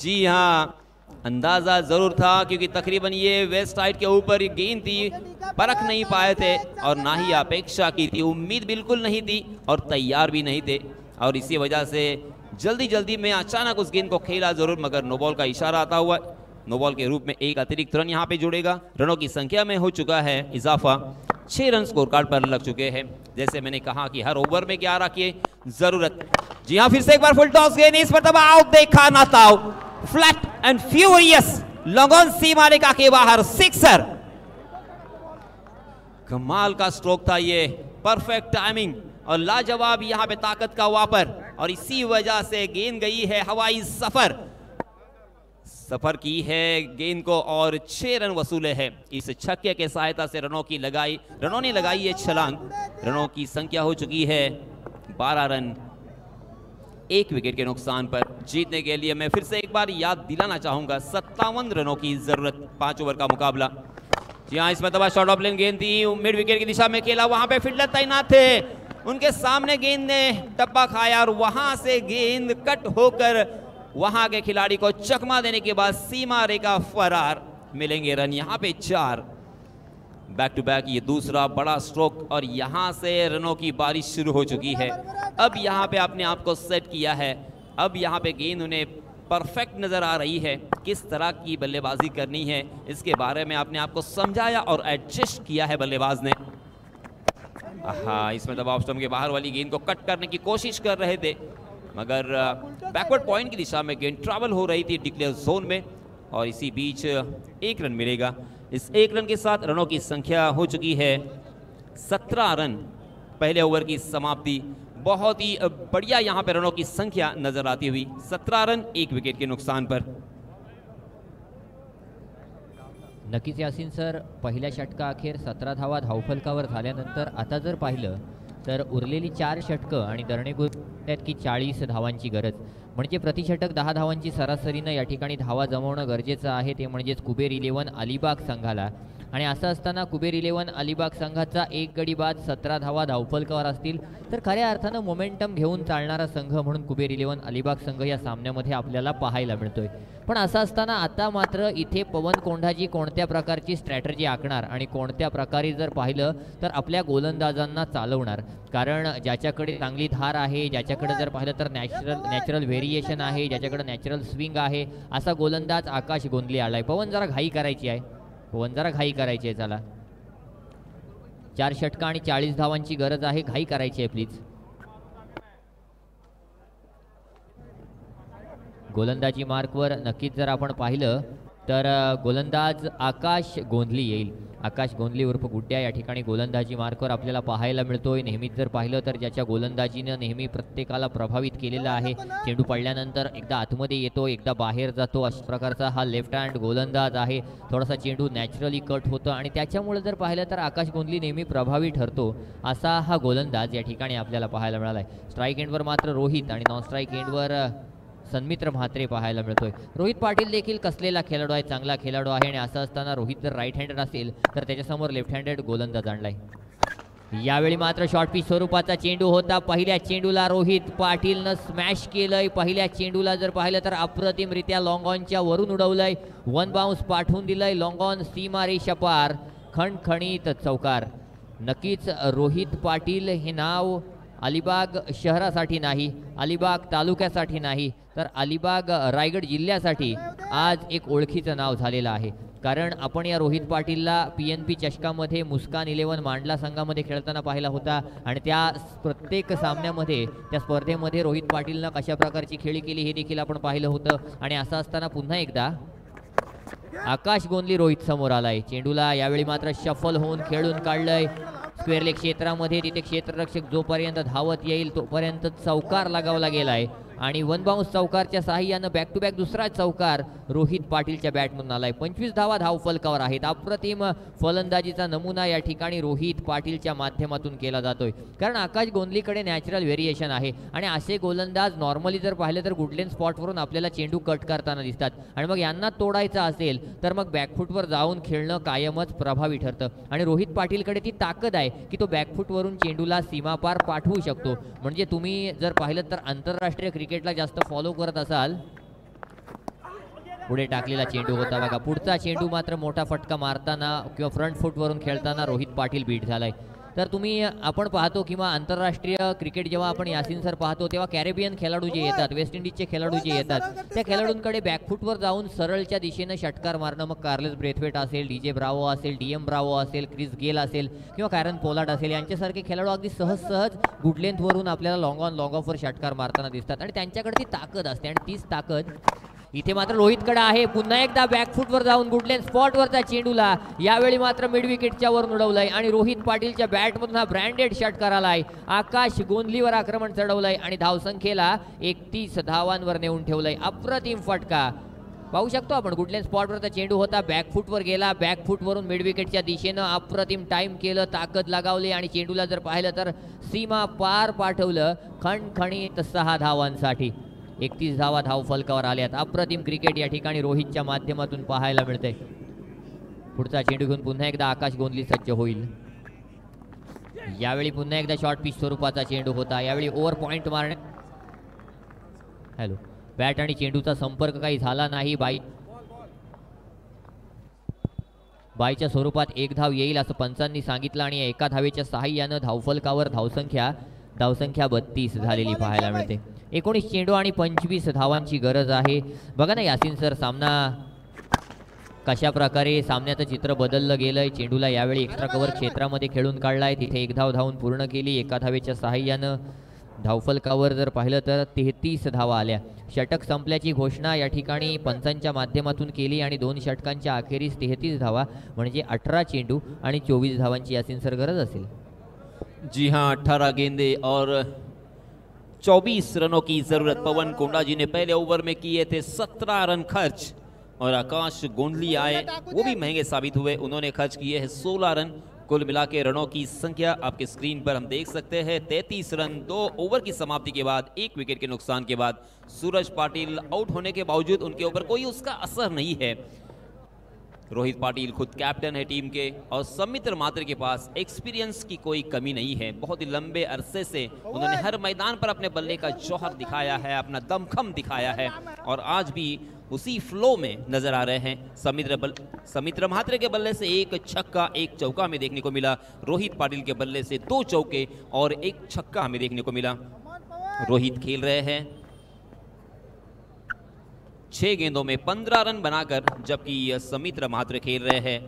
जी हाँ, अंदाजा जरूर था क्योंकि तकरीबन ये वेस्ट साइड के ऊपर गेंद थी. परख नहीं पाए थे और ना ही अपेक्षा की थी. उम्मीद बिल्कुल नहीं थी और तैयार भी नहीं थे और इसी वजह से जल्दी जल्दी में अचानक उस गेंद को खेला जरूर, मगर नो बॉल का इशारा आता हुआ नो बॉल के रूप में एक अतिरिक्त रन यहाँ पे जुड़ेगा. रनों की संख्या में हो चुका है इजाफा. 6 रन स्कोर कार्ड पर लग चुके हैं. जैसे मैंने कहा कि हर ओवर में 11 की जरूरत. जी हाँ, फिर से एक बार फुल टॉस गेंद. इस पर दबाव देखा ना ताओ. Flat and furious long on सीमा रेखा के बाहर. सिक्सर. कमाल का स्ट्रोक था ये. परफेक्ट टाइमिंग और लाजवाब यहाँ पे ताकत का वापर और इसी वजह से गेंद गई है हवाई सफर की है गेंद को और 6 रन वसूले हैं. इस छक्के के सहायता से रनों ने लगाई है छलांग. रनों की संख्या हो चुकी है 12 रन. 1 विकेट के नुकसान पर. जीतने के लिए मैं फिर से एक बार याद दिलाना चाहूंगा 57 रनों की जरूरत. 5 ओवर का मुकाबला. जी हाँ, इसमें दबा शॉर्ट ऑफ लेन गेंद थी. मिड विकेट की दिशा में खेला. वहां पे फील्डर तैनात थे. उनके सामने गेंद ने डब्बा खाया और वहां से गेंद कट होकर वहां के खिलाड़ी को चकमा देने के बाद सीमा रेखा फरार. मिलेंगे रन यहाँ पे 4. बैक टू बैक ये दूसरा बड़ा स्ट्रोक और यहां से रनों की बारिश शुरू हो चुकी है. अब यहाँ पे अपने आप को सेट किया है. अब यहाँ पे गेंद उन्हें परफेक्ट नजर आ रही है. किस तरह की बल्लेबाजी करनी है इसके बारे में अपने आप को समझाया और एडजस्ट किया है बल्लेबाज ने. हाँ, इसमें दबाव स्टंप के बाहर वाली गेंद को कट करने की कोशिश कर रहे थे मगर बैकवर्ड पॉइंट की दिशा में गेंद ट्रैवल हो रही थी डिक्लेयर जोन में और इसी बीच 1 रन मिलेगा. इस 1 रन के साथ रनों की संख्या हो चुकी है 17 रन. पहले ओवर की समाप्ति. बहुत ही बढ़िया यहाँ पे रनों की संख्या नजर आती हुई. 17 रन 1 विकेट के नुकसान पर. नक्कीच यासीन सर, पहिल्या षटका अखेर 17 धावा धावफलकावर झाल्यानंतर आता जर पाहिलं तर उरलेली 4 षटकं आणि दरणेगुर की 40 धावांची गरज. म्हणजे प्रतिषटक 10 धावांची सरासरीनं या ठिकाणी धावा जमवणं गरजेचं आहे. ते म्हणजेच कुबेर 11 अलिबाग संघाला. आणि असं असताना कुबेर 11 अलिबाग संघाचा एक गडी बाद 17 धावा धावफलकावर असतील तर खऱ्या अर्थानं मोमेंटम घेऊन चालणारा संघ म्हणून कुबेर 11 अलिबाग संघ या सामन्यामध्ये आपल्याला पाहायला मिळतोय. पण असं असताना आता मात्र इथे पवन कोंढाजी कोणत्या प्रकारची स्ट्रॅटर्जी आखणार आणि कोणत्या प्रकारे जर पाहिलं तर आपल्या गोलंदाजांना चालवणार. कारण ज्याच्याकडे चांगली धार आहे, ज्याच्याकडे जर पाहिलं तर नॅचरल व्हेरिएशन आहे, ज्याच्याकडे नॅचरल स्विंग आहे, असा गोलंदाज आकाश गोंधले आलाय. पवन जरा घाई करायची आहे. चला 4 षटका आणि 40 धावांची गरज आहे. घाई करायची आहे प्लीज. गोलंदाजी मार्कवर नक्कीच जर आपण पाहिलं तर गोलंदाज आकाश गोंधली येईल. आकाश गोंधली उर्फ गुड्ड्या या ठिकाणी गोलंदाजी मार्कवर आपल्याला पाहायला मिळतोय. नेहमीच जर पाहिलं तर ज्याच्या गोलंदाजीनं नेहमी प्रत्येकाला प्रभावित केलेलं आहे. चेंडू पडल्यानंतर एकदा आतमध्ये येतो, एकदा बाहेर जातो, अशा प्रकारचा हा लेफ्ट हँड गोलंदाज आहे. थोडासा चेंडू नॅचरली कट होतं आणि त्याच्यामुळे जर पाहिलं तर आकाश गोंधली नेहमी प्रभावी ठरतो असा हा गोलंदाज या ठिकाणी आपल्याला पाहायला मिळाला आहे. स्ट्राईक एंडवर मात्र रोहित आणि नॉन स्ट्राईक एंडवर सन्मित्र म्हात्रे पाहायला मिळतोय. रोहित पाटील देखील कसलेला खेळाडू आहे, चांगला खेळाडू आहे आणि असं असताना रोहित जर राईट हँडेड असेल तर त्याच्यासमोर लेफ्ट हँडेड गोलंदाज आणलाय. यावेळी मात्र शॉर्ट पिच स्वरूपाचा चेंडू होता. पहिल्या चेंडूला रोहित पाटीलनं स्मॅश केलंय. पहिल्या चेंडूला जर पाहिलं तर अप्रतिमरित्या लॉंग ऑनच्या वरून उडवलंय. 1 बाउन्स पाठवून दिलंय. लॉंग ऑन सीमा रेषा पार. खणखणीत चौकार. नक्कीच रोहित पाटील हे नाव अलिबाग शहरासाठी नाही, अलिबाग तालुक्यासाठी नाही, तर अलिबाग रायगड जिल्ह्यासाठी आज एक ओळखीचं नाव झालेलं आहे. कारण आपण या रोहित पाटीलला PNP चषकामध्ये मुस्कान 11 मांडला संघामध्ये खेळताना पाहिला होता आणि त्या प्रत्येक सामन्यामध्ये त्या स्पर्धेमध्ये रोहित पाटीलनं कशा प्रकारची खेळी केली हे देखील आपण पाहिलं होतं. आणि असं असताना पुन्हा एकदा आकाश गोंधली रोहित समोर आलाय. चेंडूला यावेळी मात्र शफल होऊन खेळून काढलंय स्क्वेअर लेग क्षेत्रामध्ये. तिथे क्षेत्ररक्षक जोपर्यंत धावत येईल तोपर्यंत चौकार लगावला गेलाय आणि वन बाउन्स चौकारच्या साहाय्यानं बॅक टू बॅक दुसरा चौकार रोहित पाटीलच्या बॅटमधून आलाय. 25 धावा धावफलकावर आहेत. अप्रतिम फलंदाजीचा नमुना या ठिकाणी रोहित पाटीलच्या माध्यमातून केला जातोय. कारण आकाश गोंधलीकडे नॅचरल व्हेरिएशन आहे आणि असे गोलंदाज नॉर्मली जर पाहिलं तर गुडलेन स्पॉटवरून आपल्याला चेंडू कट करताना दिसतात आणि मग यांना तोडायचं असेल तर मग बॅकफूटवर जाऊन खेळणं कायमच प्रभावी ठरतं. आणि रोहित पाटीलकडे ती ताकद आहे की तो बॅकफूटवरून चेंडूला सीमापार पाठवू शकतो. म्हणजे तुम्ही जर पाहिलं तर आंतरराष्ट्रीय क्रिकेटला जास्त फॉलो करत असाल, पुढे टाकलेला चेंडू होता बघा. पुढचा चेंडू मात्र मोठा फटका मारताना किंवा फ्रंट फूटवरून खेळताना रोहित पाटील बीट झालाय. तर तुम्ही आपण पाहतो किंवा आंतरराष्ट्रीय क्रिकेट जेव्हा आपण यासिन सर पाहतो तेव्हा कॅरेबियन खेळाडू जे येतात, वेस्ट इंडिजचे खेळाडू जे येतात त्या खेळाडूंकडे बॅकफूटवर जाऊन सरळच्या दिशेनं षटकार मारणं, मग कार्लेस ब्रेथवेट असेल, DJ ब्रावो असेल, DM ब्रावो असेल, क्रिस गेल असेल किंवा कॅरन पोलार्ड असेल, यांच्यासारखे खेळाडू अगदी सहज गुड लेंथवरून आपल्याला लॉंग ऑन लॉंग ऑफवर षटकार मारताना दिसतात आणि त्यांच्याकडे ती ताकद असते. आणि तीच ताकद इथे मात्र रोहितकडे आहे. पुन्हा एकदा बॅकफूटवर जाऊन गुडलेन स्पॉटवरचा चेंडूला यावेळी मात्र मिड विकेटच्या वर उडवलाय आणि रोहित पाटीलच्या बॅटमधून हा ब्रँडेड षटकार आलाय. आकाश गोंधलीवर आक्रमण चढवलंय आणि धावसंख्येला 31 धावांवर नेऊन ठेवलंय. अप्रतिम फटका पाहू शकतो आपण. गुडलेन स्पॉटवरचा चेंडू होता, बॅकफूटवर गेला, बॅकफूटवरून मिड विकेटच्या दिशेनं अप्रतिम टाइम केलं, ताकद लगावली आणि चेंडूला जर पाहिलं तर सीमा पार पाठवलं खणखणीत 6 धावांसाठी. 31 धावा धावफलकावर आल्यात. अप्रतिम क्रिकेट या ठिकाणी रोहितच्या माध्यमातून पाहायला मिळतंय. पुढचा चेंडू घेऊन पुन्हा एकदा आकाश गोंधली सज्ज होईल. यावेळी पुन्हा एकदा शॉर्ट पिच स्वरूपाचा चेंडू होता. यावेळी ओव्हर पॉइंट मारणे, बॅट आणि चेंडूचा संपर्क काही झाला नाही. बाईच्या स्वरूपात 1 धाव येईल असं पंचांनी सांगितलं आणि एका धावेच्या साहाय्यानं धावफलकावर धावसंख्या 32 झालेली पाहायला मिळते. 19 चेंडू आणि 25 धावांची गरज आहे. बघा ना यासिन सर, सामना कशा प्रकारे सामन्याचं चित्र बदललं गेलंय. चेंडूला यावेळी एक्स्ट्रा कव्हर क्षेत्रामध्ये खेळून काढलाय, तिथे 1 धाव धावून पूर्ण केली. एका धावेच्या साहाय्यानं धावफलकावर जर पाहिलं तर 33 धावा आल्या. षटक संपल्याची घोषणा या ठिकाणी पंचांच्या माध्यमातून केली आणि 2 षटकांच्या अखेरीस 33 धावा म्हणजे 18 चेंडू आणि 24 धावांची यासिन सर गरज असेल. जी हाँ, 18 गेंदे और 24 रनों की जरूरत. पवन कोंडा जी ने पहले ओवर में किए थे 17 रन खर्च और आकाश गोंधली आए, वो भी महंगे साबित हुए. उन्होंने खर्च किए हैं 16 रन. कुल मिला के रनों की संख्या आपके स्क्रीन पर हम देख सकते हैं 33 रन. 2 ओवर की समाप्ति के बाद 1 विकेट के नुकसान के बाद सूरज पाटिल आउट होने के बावजूद उनके ऊपर कोई उसका असर नहीं है. रोहित पाटिल खुद कैप्टन है टीम के और सौमित्र मात्रे के पास एक्सपीरियंस की कोई कमी नहीं है. बहुत ही लंबे अरसे से उन्होंने हर मैदान पर अपने बल्ले का जौहर दिखाया है, अपना दमखम दिखाया है और आज भी उसी फ्लो में नजर आ रहे हैं. सौमित्र मात्रे के बल्ले से 1 छक्का 1 चौका हमें देखने को मिला. रोहित पाटिल के बल्ले से 2 चौके और 1 छक्का हमें देखने को मिला. रोहित खेल रहे हैं 6 गेंदों में 15 रन बनाकर, जबकि सौमित्र मात्रे खेल रहे हैं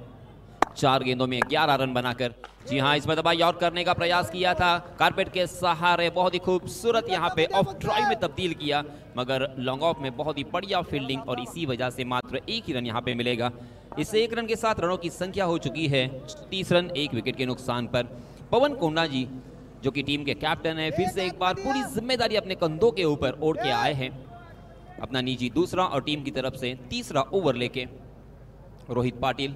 4 गेंदों में 11 रन बनाकर. जी हाँ, इसमें दबाई आउट करने का प्रयास किया था कारपेट के सहारे, बहुत ही खूबसूरत यहाँ पे ऑफ ड्राइव में तब्दील किया, मगर लॉन्ग ऑफ में बहुत ही बढ़िया फील्डिंग और इसी वजह से मात्र 1 ही रन यहाँ पे मिलेगा. इस 1 रन के साथ रनों की संख्या हो चुकी है 30 रन 1 विकेट के नुकसान पर. पवन कोंडा जी जो कि टीम के कैप्टन है, फिर से एक बार पूरी जिम्मेदारी अपने कंधों के ऊपर ओढ़ के आए हैं. अपना निजी दूसरा और टीम की तरफ से तीसरा ओवर लेके Rohit Patil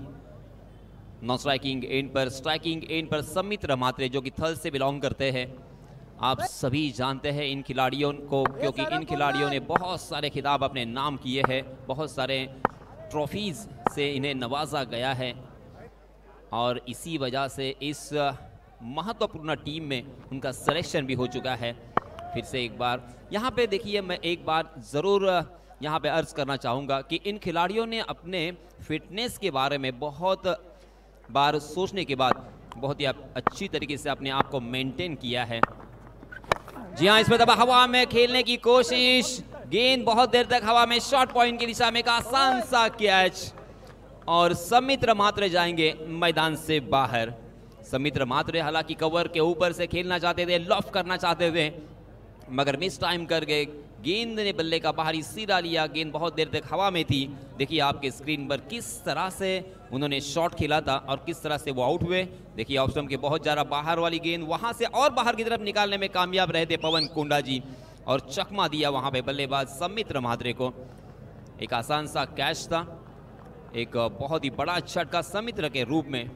non striking end पर, स्ट्राइकिंग एंड पर सौमित्र मात्रे जो कि थल से बिलोंग करते हैं. आप सभी जानते हैं इन खिलाड़ियों को, क्योंकि इन खिलाड़ियों ने बहुत सारे खिताब अपने नाम किए हैं, बहुत सारे ट्रॉफीज से इन्हें नवाजा गया है और इसी वजह से इस महत्वपूर्ण टीम में उनका सिलेक्शन भी हो चुका है. फिर से एक बार यहाँ पे देखिए, मैं एक बार ज़रूर यहाँ पे अर्ज करना चाहूँगा कि इन खिलाड़ियों ने अपने फिटनेस के बारे में बहुत बार सोचने के बाद बहुत ही अच्छी तरीके से अपने आप को मेंटेन किया है। जी हाँ, इस पर दबा हवा में खेलने की कोशिश, गेंद बहुत देर तक हवा में, शॉर्ट पॉइंट की दिशा में एक आसान सा कैच और समित्र मात्रे जाएंगे मैदान से बाहर। समित्र मात्रे हालांकि कवर के ऊपर से खेलना चाहते थे, लॉफ करना चाहते थे, मगर मिस टाइम कर गए। गेंद ने बल्ले का बाहरी सिरा लिया, गेंद बहुत देर तक हवा में थी। देखिए आपके स्क्रीन पर किस तरह से उन्होंने शॉट खेला था और किस तरह से वो आउट हुए। देखिए ऑफ स्टंप के बहुत ज़्यादा बाहर वाली गेंद, वहां से और बाहर की तरफ निकालने में कामयाब रहे थे पवन कोंडा जी और चकमा दिया वहां पे बल्लेबाज समित्र म्हात्रे को। एक आसान सा कैच था, एक बहुत ही बड़ा झटका समित्र के रूप में।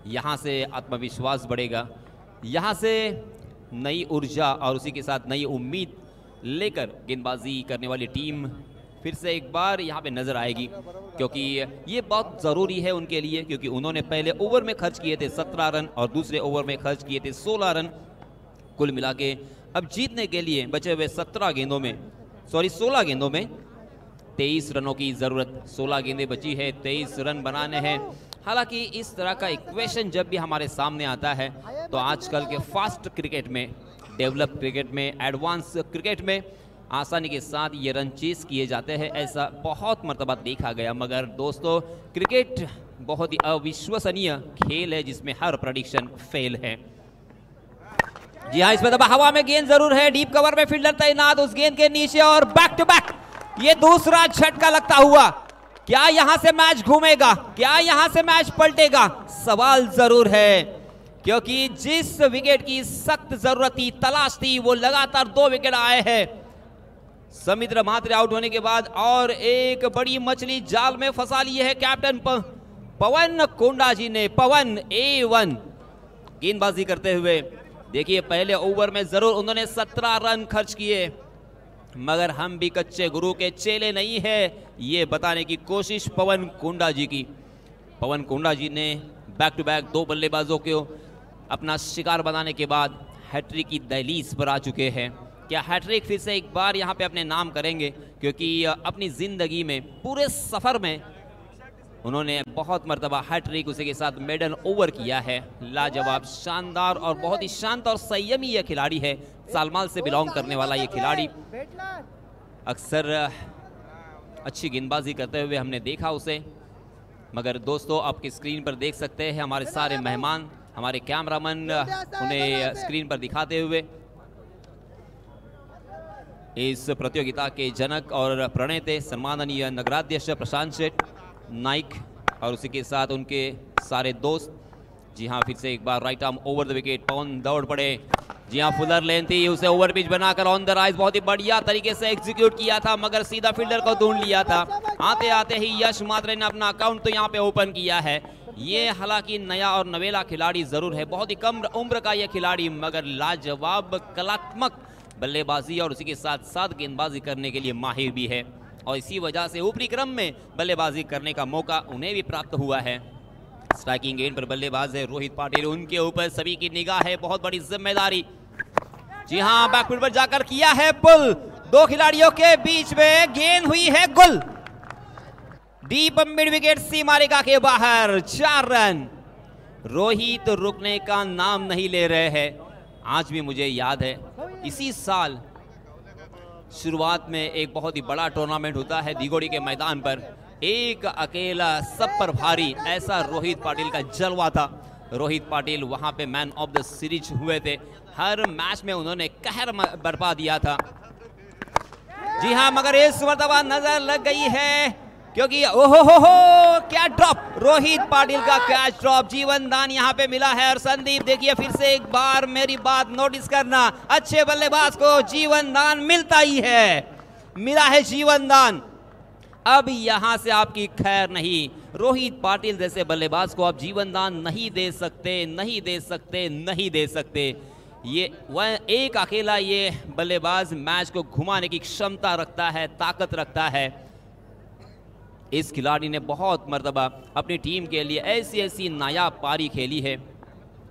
यहाँ से आत्मविश्वास बढ़ेगा, यहाँ से नई ऊर्जा और उसी के साथ नई उम्मीद लेकर गेंदबाजी करने वाली टीम फिर से एक बार यहाँ पे नजर आएगी, क्योंकि ये बहुत ज़रूरी है उनके लिए, क्योंकि उन्होंने पहले ओवर में खर्च किए थे 17 रन और दूसरे ओवर में खर्च किए थे 16 रन। कुल मिला के अब जीतने के लिए बचे हुए 16 गेंदों में 23 रनों की ज़रूरत। 16 गेंदें बची है, 23 रन बनाने हैं। हालांकि इस तरह का इक्वेशन जब भी हमारे सामने आता है तो आजकल के फास्ट क्रिकेट में, डेवलप क्रिकेट में, एडवांस क्रिकेट में आसानी के साथ ये रन चेस किए जाते हैं, ऐसा बहुत मर्तबा देखा गया। मगर दोस्तों, क्रिकेट बहुत ही अविश्वसनीय खेल है जिसमें हर प्रेडिक्शन फेल है। जी हाँ, इसमें दबा हवा में गेंद जरूर है, डीप कवर में फील्डर तैनात उस गेंद के नीचे और बैक टू बैक ये दूसरा झटका लगता हुआ। क्या यहां से मैच घूमेगा, क्या यहां से मैच पलटेगा? सवाल जरूर है, क्योंकि जिस विकेट की सख्त जरूरत थी, तलाश थी, वो लगातार 2 विकेट आए हैं। समित्र म्हात्रे आउट होने के बाद और एक बड़ी मछली जाल में फंसा ली है कैप्टन पवन कोंडा जी ने। पवन A1 गेंदबाजी करते हुए, देखिए पहले ओवर में जरूर उन्होंने 17 रन खर्च किए, मगर हम भी कच्चे गुरु के चेले नहीं है, ये बताने की कोशिश पवन कोंडा जी की। पवन कोंडा जी ने बैक टू बैक 2 बल्लेबाजों को अपना शिकार बनाने के बाद हैट्रिक की दहलीज पर आ चुके हैं। क्या हैट्रिक फिर से एक बार यहाँ पे अपने नाम करेंगे? क्योंकि अपनी जिंदगी में पूरे सफर में उन्होंने बहुत मर्तबा हैट्रिक, उसी के साथ मेडन ओवर किया है। लाजवाब, शानदार और बहुत ही शांत और संयमी यह खिलाड़ी है। सालमाल से बिलोंग करने वाला ये खिलाड़ी अक्सर अच्छी गेंदबाजी करते हुए हमने देखा उसे। मगर दोस्तों, आपकी स्क्रीन पर देख सकते हैं हमारे सारे मेहमान, हमारे कैमरामैन उन्हें स्क्रीन पर दिखाते हुए। इस प्रतियोगिता के जनक और प्रणेता सम्माननीय नगराध्यक्ष प्रशांत शेठ नाइक और उसी के साथ उनके सारे दोस्त। जी हाँ, फिर से एक बार right arm over the wicket, Pawan दौड़ पड़े। जी हाँ, फुलर लेन थी, उसे ओवर पिच बनाकर ऑन द राइज बहुत ही बढ़िया तरीके से एग्जीक्यूट किया था, मगर सीधा फील्डर को ढूंढ लिया था। आते आते ही यश म्हात्रे ने अपना अकाउंट तो यहाँ पे ओपन किया है। ये हालांकि नया और नवेला खिलाड़ी जरूर है, बहुत ही कम उम्र का यह खिलाड़ी, मगर लाजवाब कलात्मक बल्लेबाजी और उसी के साथ साथ गेंदबाजी करने के लिए माहिर भी है, और इसी वजह से ऊपरी क्रम में बल्लेबाजी करने का मौका उन्हें भी प्राप्त हुआ है। स्ट्राइकिंग एंड पर बल्लेबाज है रोहित पाटिल, उनके ऊपर सभी की निगाह है, बहुत बड़ी जिम्मेदारी। जी हाँ, बैकफुट पर जाकर किया है पुल, 2 खिलाड़ियों के बीच में गेंद हुई है गुल, डीप मिड विकेट सीमा रेखा के बाहर, 4 रन। रोहित रुकने का नाम नहीं ले रहे हैं। आज भी मुझे याद है इसी साल शुरुआत में एक बहुत ही बड़ा टूर्नामेंट होता है दिगोड़ी के मैदान पर, एक अकेला सब पर भारी, ऐसा रोहित पाटिल का जलवा था। रोहित पाटिल वहां पे मैन ऑफ द सीरीज हुए थे, हर मैच में उन्होंने कहर बरपा दिया था। जी हाँ, मगर इस मर्तबा नजर लग गई है, क्योंकि ओहो हो क्या ड्रॉप, रोहित पाटिल का कैच ड्रॉप, जीवन दान यहाँ पे मिला है। और संदीप देखिए फिर से एक बार मेरी बात नोटिस करना, अच्छे बल्लेबाज को जीवन दान मिलता ही है, मिला है जीवन दान। अब यहां से आपकी खैर नहीं, रोहित पाटिल जैसे बल्लेबाज को आप जीवन दान नहीं दे सकते, नहीं दे सकते, नहीं दे सकते। ये वह एक अकेला ये बल्लेबाज मैच को घुमाने की क्षमता रखता है, ताकत रखता है। इस खिलाड़ी ने बहुत मर्तबा अपनी टीम के लिए ऐसी ऐसी नायाब पारी खेली है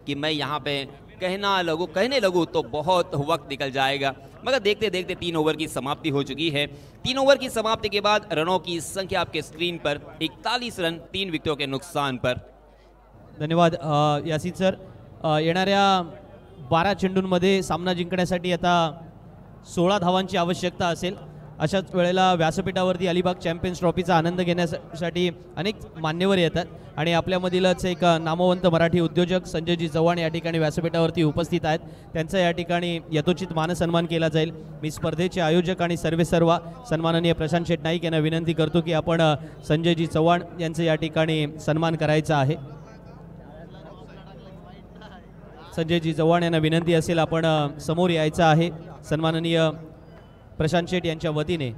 कि मैं यहाँ पे कहने लगूँ तो बहुत वक्त निकल जाएगा। मगर देखते देखते 3 ओवर की समाप्ति हो चुकी है। 3 ओवर की समाप्ति के बाद रनों की संख्या आपके स्क्रीन पर 41 रन 3 विकेटों के नुकसान पर। धन्यवाद यासिन सर. येणाऱ्या 12 चेंडूंमध्ये सामना जिंकण्यासाठी आता 16 धावांची आवश्यकता असेल. अशाच वेळेला व्यासपीठावरती अलिबाग चॅम्पियन्स ट्रॉफीचा आनंद घेण्यासाठी अनेक मान्यवर येतात आणि आपल्यामधीलच एक नामवंत मराठी उद्योजक संजयजी चव्हाण या ठिकाणी व्यासपीठावरती उपस्थित आहेत. त्यांचा या ठिकाणी यथोचित मानसन्मान केला जाईल. मी स्पर्धेचे आयोजक आणि सर्वेसर्वा सन्माननीय प्रशांत शेट नाईक यांना विनंती करतो की आपण संजयजी चव्हाण यांचं या ठिकाणी सन्मान करायचा आहे. संजयजी चव्हाण यांना विनंती असेल आपण समोर यायचं आहे. सन्माननीय प्रशांत शेट यांच्या वतीने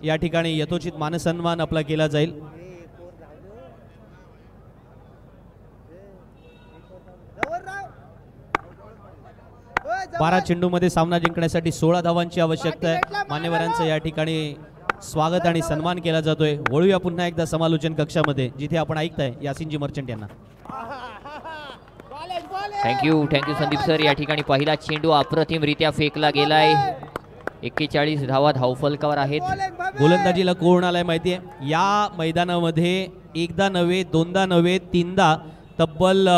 या ठिकाणी यथोचित मानसन्मान आपला केला जाईल. बारा चेंडूमध्ये सामना जिंकण्यासाठी 16 धावांची आवश्यकता आहे. मान्यवरांचं या ठिकाणी स्वागत आणि सन्मान केला जातोय. वळूया पुन्हा एकदा समालोचन कक्षामध्ये जिथे आपण ऐकताय यासिनजी मर्चंट यांना. Thank you Sandeep sir. या ठिकाणी पहिला चेंडू अप्रतिमरित्या फेकला गेलाय. 41 धावा धावफलकावर आहेत. गोलंदाजीला कोण आलाय माहितीये? या मैदानामध्ये एकदा नव्हे, दोनदा नव्हे, तीनदा तब्बल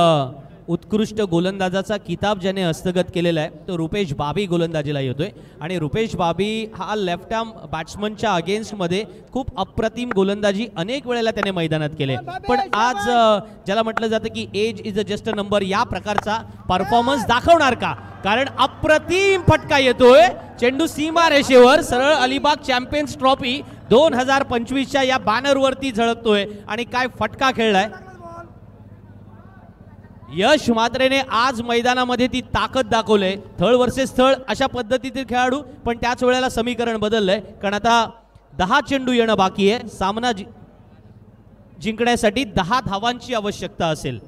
उत्कृष्ट गोलंदाजाचा किताब ज्याने हस्तगत केलेला आहे तो रुपेश बाबी गोलंदाजीला येतोय. आणि रुपेश बाबी हा लेफ्ट आर्म बॅट्समनच्या अगेन्स्टमध्ये खूप अप्रतिम गोलंदाजी अनेक वेळेला त्याने मैदानात केले. पण आज ज्याला म्हटलं जातं की age is a just a number, या प्रकारचा परफॉर्मन्स दाखवणार का? कारण अप्रतिम फटका येतोय. चेंडू सीमा रेषेवर सरळ अलिबाग चॅम्पियन्स ट्रॉफी 2025च्या या बॅनरवरती झळकतोय. आणि काय फटका खेळलाय यश म्हात्रेने आज मैदानामध्ये ती ताकद दाखवलंय. थळ वर्सेस थळ अशा पद्धतीतील खेळाडू, पण त्याच वेळेला समीकरण बदललंय कारण आता 10 चेंडू येणं बाकी आहे. सामना जिंकण्यासाठी 10 धावांची आवश्यकता असेल.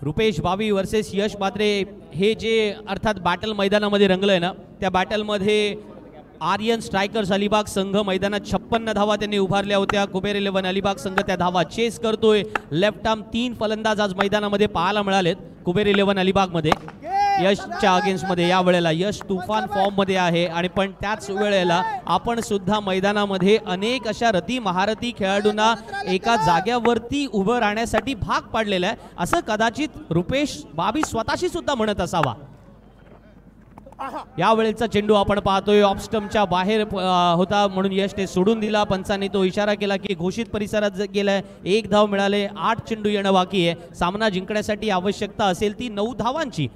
रुपेश बाबी वर्सेस यश म्हात्रे हे जे अर्थात बॅटल मैदानामध्ये रंगलंय ना, त्या बॅटलमध्ये आर्यन स्ट्रायकर्स अलिबाग संघ मैदानात 56 धावा त्यांनी उभारल्या होत्या. कुबेर 11 अलिबाग संघ त्या धावा चेस करतोय. लेफ्ट आर्म 3 फलंदाज आज मैदानामध्ये पाहायला मिळालेत कुबेर 11 अलिबाग मध्ये. यशच्या अगेन्स्टमध्ये या वेळेला यश तुफान फॉर्म मध्ये आहे. आणि पण त्याच वेळेला आपण सुद्धा मैदानामध्ये अनेक अशा रती महारथी खेळाडूंना एका जाग्यावरती उभं राहण्यासाठी भाग पाडलेला आहे असं कदाचित रुपेश बाबी स्वतःशी सुद्धा म्हणत असावा. या वेळेचा चेंडू आपण पाहतोय ऑफ स्टंपच्या बाहेर होता म्हणून यश ते सोडून दिला. पंचांनी तो इशारा केला की घोषित परिसरात गेलाय. 1 धाव मिळाले. 8 चेंडू येणं बाकी आहे. सामना जिंकण्यासाठी आवश्यकता असेल ती 9 धावांची.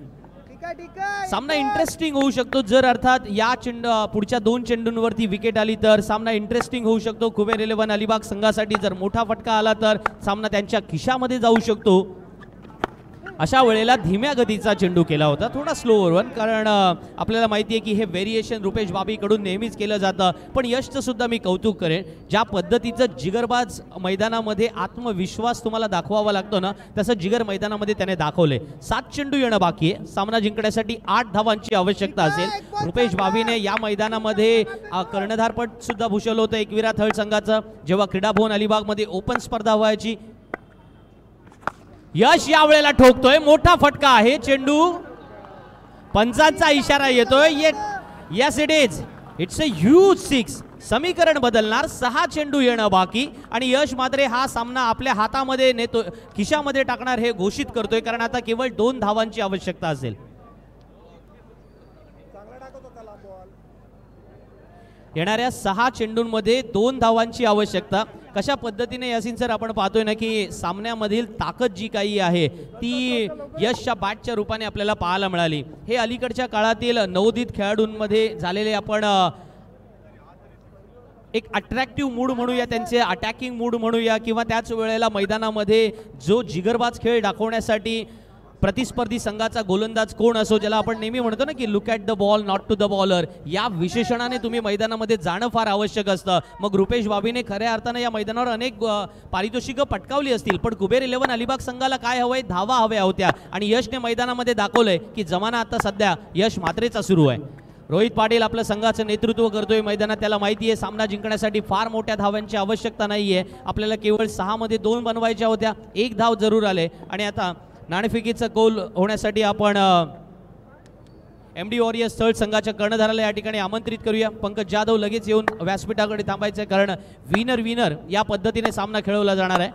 सामना इंटरेस्टिंग होऊ शकतो जर अर्थात या पुढच्या 2 चेंडूंवरती विकेट आली तर सामना इंटरेस्टिंग होऊ शकतो. कुबेर 11 अलिबाग संघासाठी जर मोठा फटका आला तर सामना त्यांच्या खिशामध्ये जाऊ शकतो. अशा वेळेला धीम्या गतीचा चेंडू केला होता, थोडा स्लो ओव्हर, कारण आपल्याला माहिती आहे की हे व्हेरिएशन रुपेश बाबीकडून नेहमीच केलं जातं. पण यशचं सुद्धा मी कौतुक करेन. ज्या पद्धतीचं जिगरबाज मैदानामध्ये आत्मविश्वास तुम्हाला दाखवावा लागतो ना, तसं जिगर मैदानामध्ये त्याने दाखवले. 7 चेंडू येणं बाकी आहे. सामना जिंकण्यासाठी 8 धावांची आवश्यकता असेल. रुपेश बाबीने या मैदानामध्ये कर्णधारपद सुद्धा भूषवलं होतं एकविरा थळ संघाचं जेव्हा क्रीडा भवन अलिबागमध्ये ओपन स्पर्धा व्हायची. यश या वेळेला ठोकतोय. मोठा फटका आहे. चेंडू पंचांचा इशारा येतोय. Yes it is. It's a huge 6. समीकरण बदलणार. 6 चेंडू येणं बाकी आणि यश मात्र हा सामना आपल्या हातामध्ये नेतो, खिशामध्ये टाकणार हे घोषित करतोय कारण आता केवळ 2 धावांची आवश्यकता असेल. येणाऱ्या 6 चेंडूंमध्ये 2 धावांची आवश्यकता. कशा पद्धतीने यासिन सर आपण पाहतोय ना की सामन्यामधील ताकद जी काही आहे ती यशच्या बॅटच्या रूपाने आपल्याला पाहायला मिळाली. हे अलीकडच्या काळातील नवोदित खेळाडूंमध्ये झालेले आपण एक अट्रॅक्टिव्ह मूड म्हणूया, त्यांचे अटॅकिंग मूड म्हणूया, किंवा त्याच वेळेला मैदानामध्ये जो जिगरबाज खेळ दाखवण्यासाठी प्रतिस्पर्धी संघाचा गोलंदाज कोण असो, ज्याला आपण नेहमी म्हणतो ना की look at the ball not to the bowler, या विशेषणाने तुम्ही मैदानामध्ये जाणं फार आवश्यक असतं. मग रुपेश बाबीने खऱ्या अर्थानं या मैदानावर अनेक पारितोषिकं पटकावली असतील, पण कुबेर 11 अलिबाग संघाला काय हवंय? धावा हव्या होत्या. आणि यशने मैदानामध्ये दाखवलंय की जमाना आता सध्या यश मात्रेचा सुरू आहे. रोहित पाटील आपलं संघाचं नेतृत्व करतोय मैदानात. त्याला माहिती आहे सामना जिंकण्यासाठी फार मोठ्या धावांची आवश्यकता नाहीये. आपल्याला केवळ 6 मध्ये 2 बनवायच्या होत्या. 1 धाव जरूर आले आणि आता नाणेफेकीचा गोल होण्यासाठी आपण MD वॉरियर्स थर्ड संघाच्या कर्णधाराला या ठिकाणी आमंत्रित करूया. पंकज जाधव लगेच येऊन व्यासपीठाकडे थांबायचं कारण विनर विनर या पद्धतीने सामना खेळवला जाणार आहे.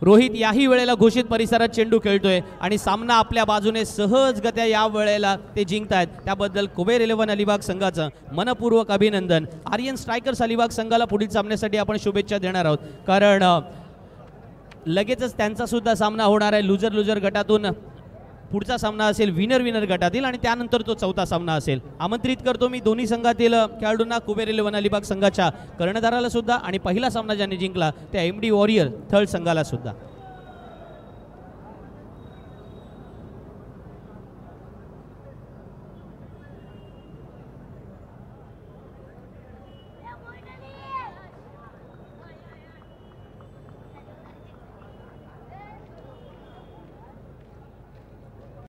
रोहित याही वेळेला घोषित परिसरात चेंडू खेळतोय आणि सामना आपल्या बाजूने सहजगत्या या वेळेला ते जिंकतायत. त्याबद्दल कुबेर 11 अलिबाग संघाचं मनपूर्वक अभिनंदन. आर्यन स्ट्रायकर्स अलिबाग संघाला पुढील सामन्यासाठी आपण शुभेच्छा देणार आहोत कारण लगेचच त्यांचा सुद्धा सामना होणार आहे. लुजर लुजर गटातून पुढचा सामना असेल विनर विनर गटातील आणि त्यानंतर तो चौथा सामना असेल. आमंत्रित करतो मी दोन्ही संघातील खेळाडूंना, कुबेर 11 अलिबाग संघाच्या कर्णधाराला सुद्धा आणि पहिला सामना ज्यांनी जिंकला त्या MD वॉरियर थर्ड संघाला सुद्धा.